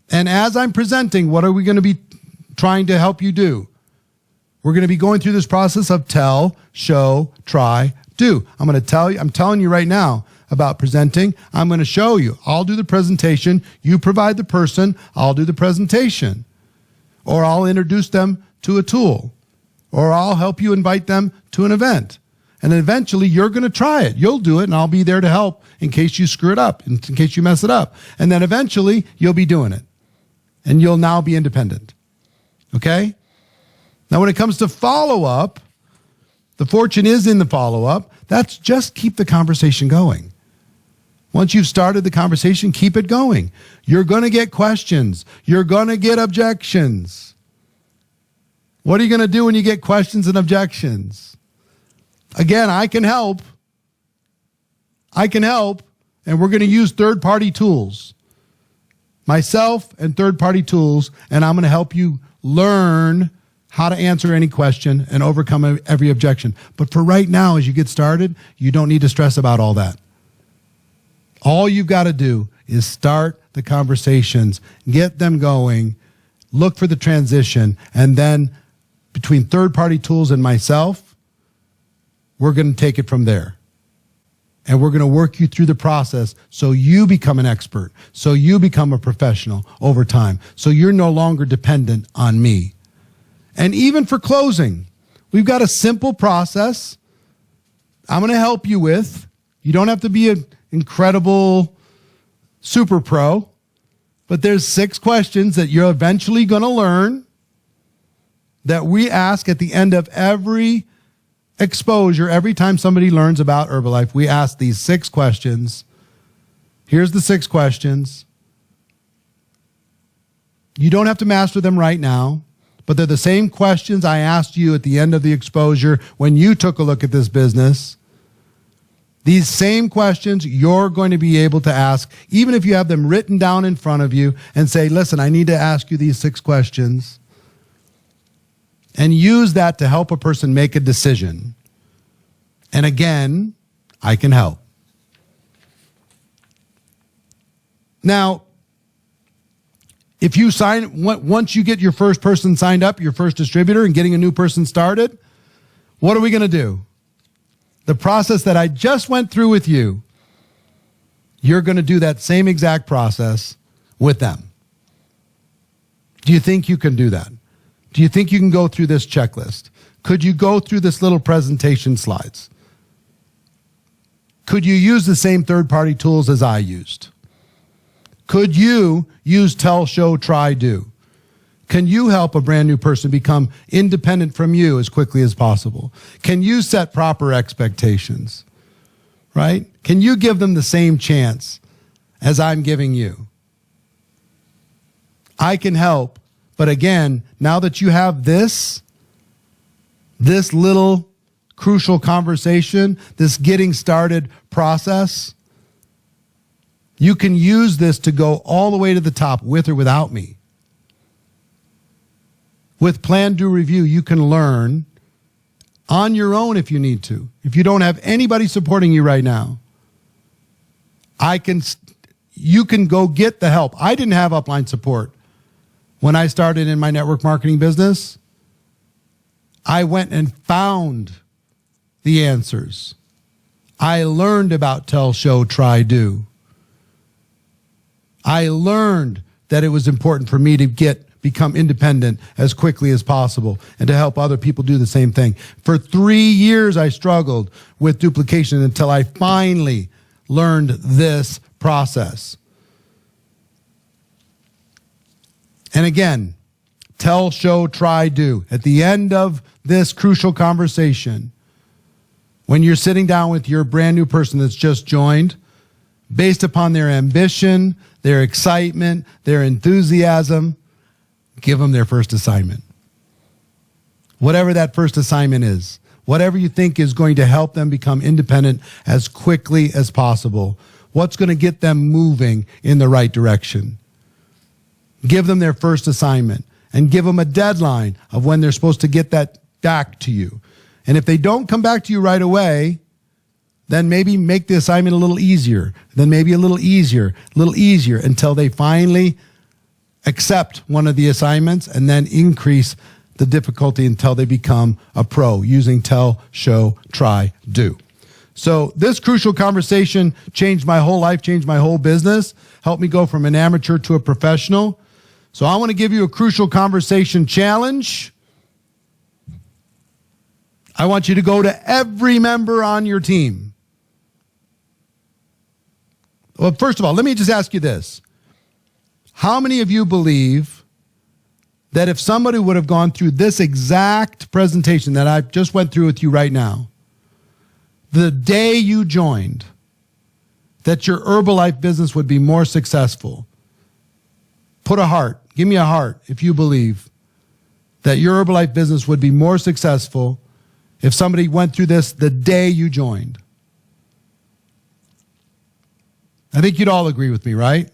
And as I'm presenting, what are we going to be trying to help you do? We're going to be going through this process of tell, show, try, do. I'm telling you right now about presenting. I'm going to show you. I'll do the presentation. You provide the person. I'll do the presentation. Or I'll introduce them to a tool. Or I'll help you invite them to an event. And then eventually you're going to try it. You'll do it and I'll be there to help in case you screw it up, in case you mess it up. And then eventually you'll be doing it. And you'll now be independent. Okay? Now, when it comes to follow-up, the fortune is in the follow-up. That's just keep the conversation going. Once you've started the conversation, keep it going. You're going to get questions. You're going to get objections. What are you going to do when you get questions and objections? Again, I can help. And we're going to use third-party tools. Myself and third-party tools, and I'm going to help you learn how to answer any question and overcome every objection. But for right now, as you get started, you don't need to stress about all that. All you've got to do is start the conversations, get them going, look for the transition, and then between third-party tools and myself, we're going to take it from there. And we're going to work you through the process so you become an expert, so you become a professional over time, so you're no longer dependent on me. And even for closing, we've got a simple process I'm going to help you with. You don't have to be an incredible super pro, but there's 6 questions that you're eventually going to learn that we ask at the end of every exposure. Every time somebody learns about Herbalife, we ask these 6 questions. Here's the 6 questions. You don't have to master them right now, but they're the same questions I asked you at the end of the exposure when you took a look at this business. These same questions you're going to be able to ask, even if you have them written down in front of you and say, listen, I need to ask you these 6 questions. And use that to help a person make a decision. And again, I can help. Now, if you once you get your first person signed up, your first distributor, and getting a new person started, what are we going to do? The process that I just went through with you, you're going to do that same exact process with them. Do you think you can do that? Do you think you can go through this checklist? Could you go through this little presentation slides? Could you use the same third-party tools as I used? Could you use Tell, Show, Try, Do? Can you help a brand new person become independent from you as quickly as possible? Can you set proper expectations? Right? Can you give them the same chance as I'm giving you? I can help. But again, now that you have this little crucial conversation, this getting started process, you can use this to go all the way to the top with or without me. With Plan, Do, Review, you can learn on your own if you need to. If you don't have anybody supporting you right now, you can go get the help. I didn't have upline support. When I started in my network marketing business, I went and found the answers. I learned about Tell, Show, Try, Do. I learned that it was important for me to become independent as quickly as possible and to help other people do the same thing. For 3 years, I struggled with duplication until I finally learned this process. And again, Tell, Show, Try, Do. At the end of this crucial conversation, when you're sitting down with your brand new person that's just joined, based upon their ambition, their excitement, their enthusiasm, give them their first assignment. Whatever that first assignment is, whatever you think is going to help them become independent as quickly as possible, what's going to get them moving in the right direction. Give them their first assignment and give them a deadline of when they're supposed to get that back to you. And if they don't come back to you right away, then maybe make the assignment a little easier, then maybe a little easier until they finally accept one of the assignments and then increase the difficulty until they become a pro using Tell, Show, Try, Do. So this crucial conversation changed my whole life, changed my whole business, helped me go from an amateur to a professional. So I want to give you a crucial conversation challenge. I want you to go to every member on your team. Well, first of all, let me just ask you this. How many of you believe that if somebody would have gone through this exact presentation that I just went through with you right now, the day you joined, that your Herbalife business would be more successful. Put a heart. Give me a heart if you believe that your Herbalife business would be more successful if somebody went through this the day you joined. I think you'd all agree with me, right?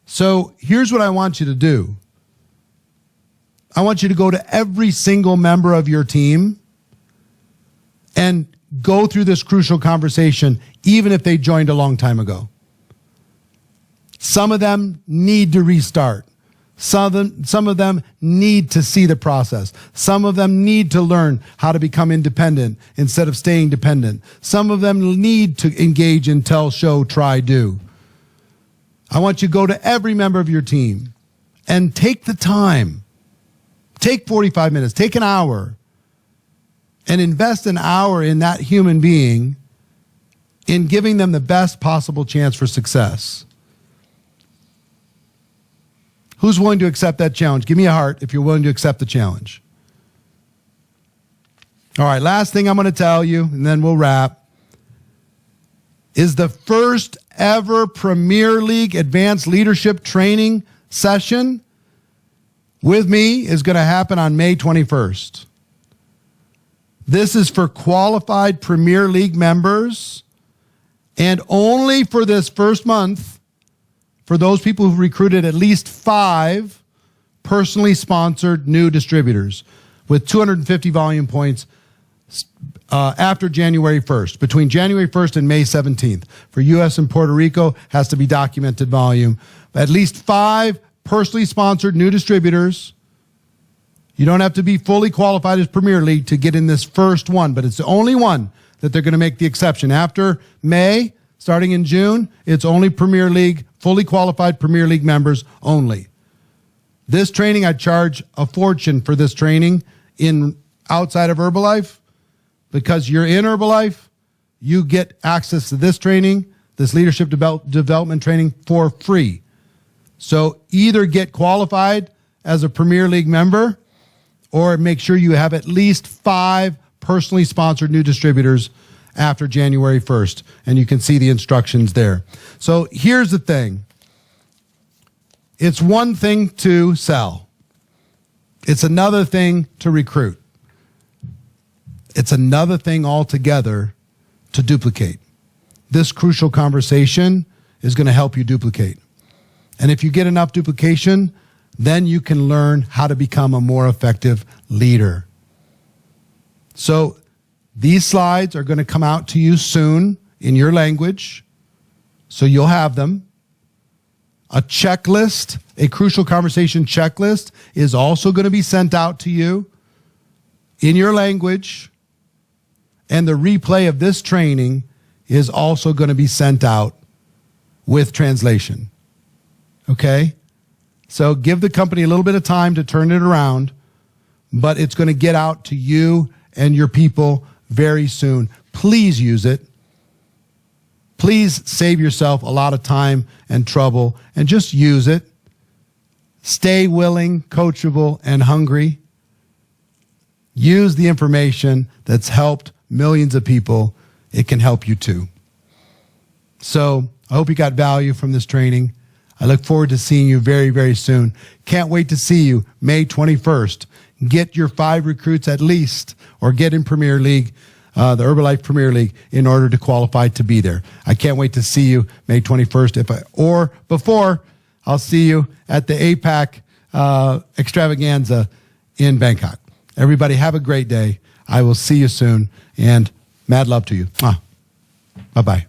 So here's what I want you to do. I want you to go to every single member of your team and go through this crucial conversation, even if they joined a long time ago. Some of them need to restart. Some of them need to see the process. Some of them need to learn how to become independent instead of staying dependent. Some of them need to engage in tell, show, try, do. I want you to go to every member of your team and take the time. Take 45 minutes, take an hour, and invest an hour in that human being in giving them the best possible chance for success. Who's willing to accept that challenge? Give me a heart if you're willing to accept the challenge. All right, last thing I'm going to tell you, and then we'll wrap, is the first ever Premier League Advanced Leadership Training session with me is going to happen on May 21st. This is for qualified Premier League members, and only for this first month, for those people who've recruited at least 5 personally sponsored new distributors with 250 volume points after January 1st. Between January 1st and May 17th. For U.S. and Puerto Rico, has to be documented volume. At least 5 personally sponsored new distributors. You don't have to be fully qualified as Premier League to get in this first one, but it's the only one that they're going to make the exception. After May, starting in June, it's only Premier League, fully qualified Premier League members only. This training, I charge a fortune for this training outside of Herbalife. Because you're in Herbalife, you get access to this training, this leadership development training for free. So either get qualified as a Premier League member or make sure you have at least 5 personally sponsored new distributors after January 1st. And you can see the instructions there. So here's the thing. It's one thing to sell. It's another thing to recruit. It's another thing altogether to duplicate. This crucial conversation is going to help you duplicate. And if you get enough duplication, then you can learn how to become a more effective leader. So these slides are going to come out to you soon in your language, so you'll have them. A checklist, a crucial conversation checklist, is also going to be sent out to you in your language. And the replay of this training is also going to be sent out with translation. Okay? So give the company a little bit of time to turn it around, but it's going to get out to you and your people very soon. Please use it. Please save yourself a lot of time and trouble and just use it. Stay willing, coachable, and hungry. Use the information that's helped millions of people. It can help you too. So I hope you got value from this training. I look forward to seeing you very, very soon. Can't wait to see you May 21st. Get your 5 recruits at least, or get in Premier League, the Herbalife Premier League, in order to qualify to be there. I can't wait to see you May 21st. Or before, I'll see you at the APAC extravaganza in Bangkok. Everybody have a great day. I will see you soon, and mad love to you. Bye-bye.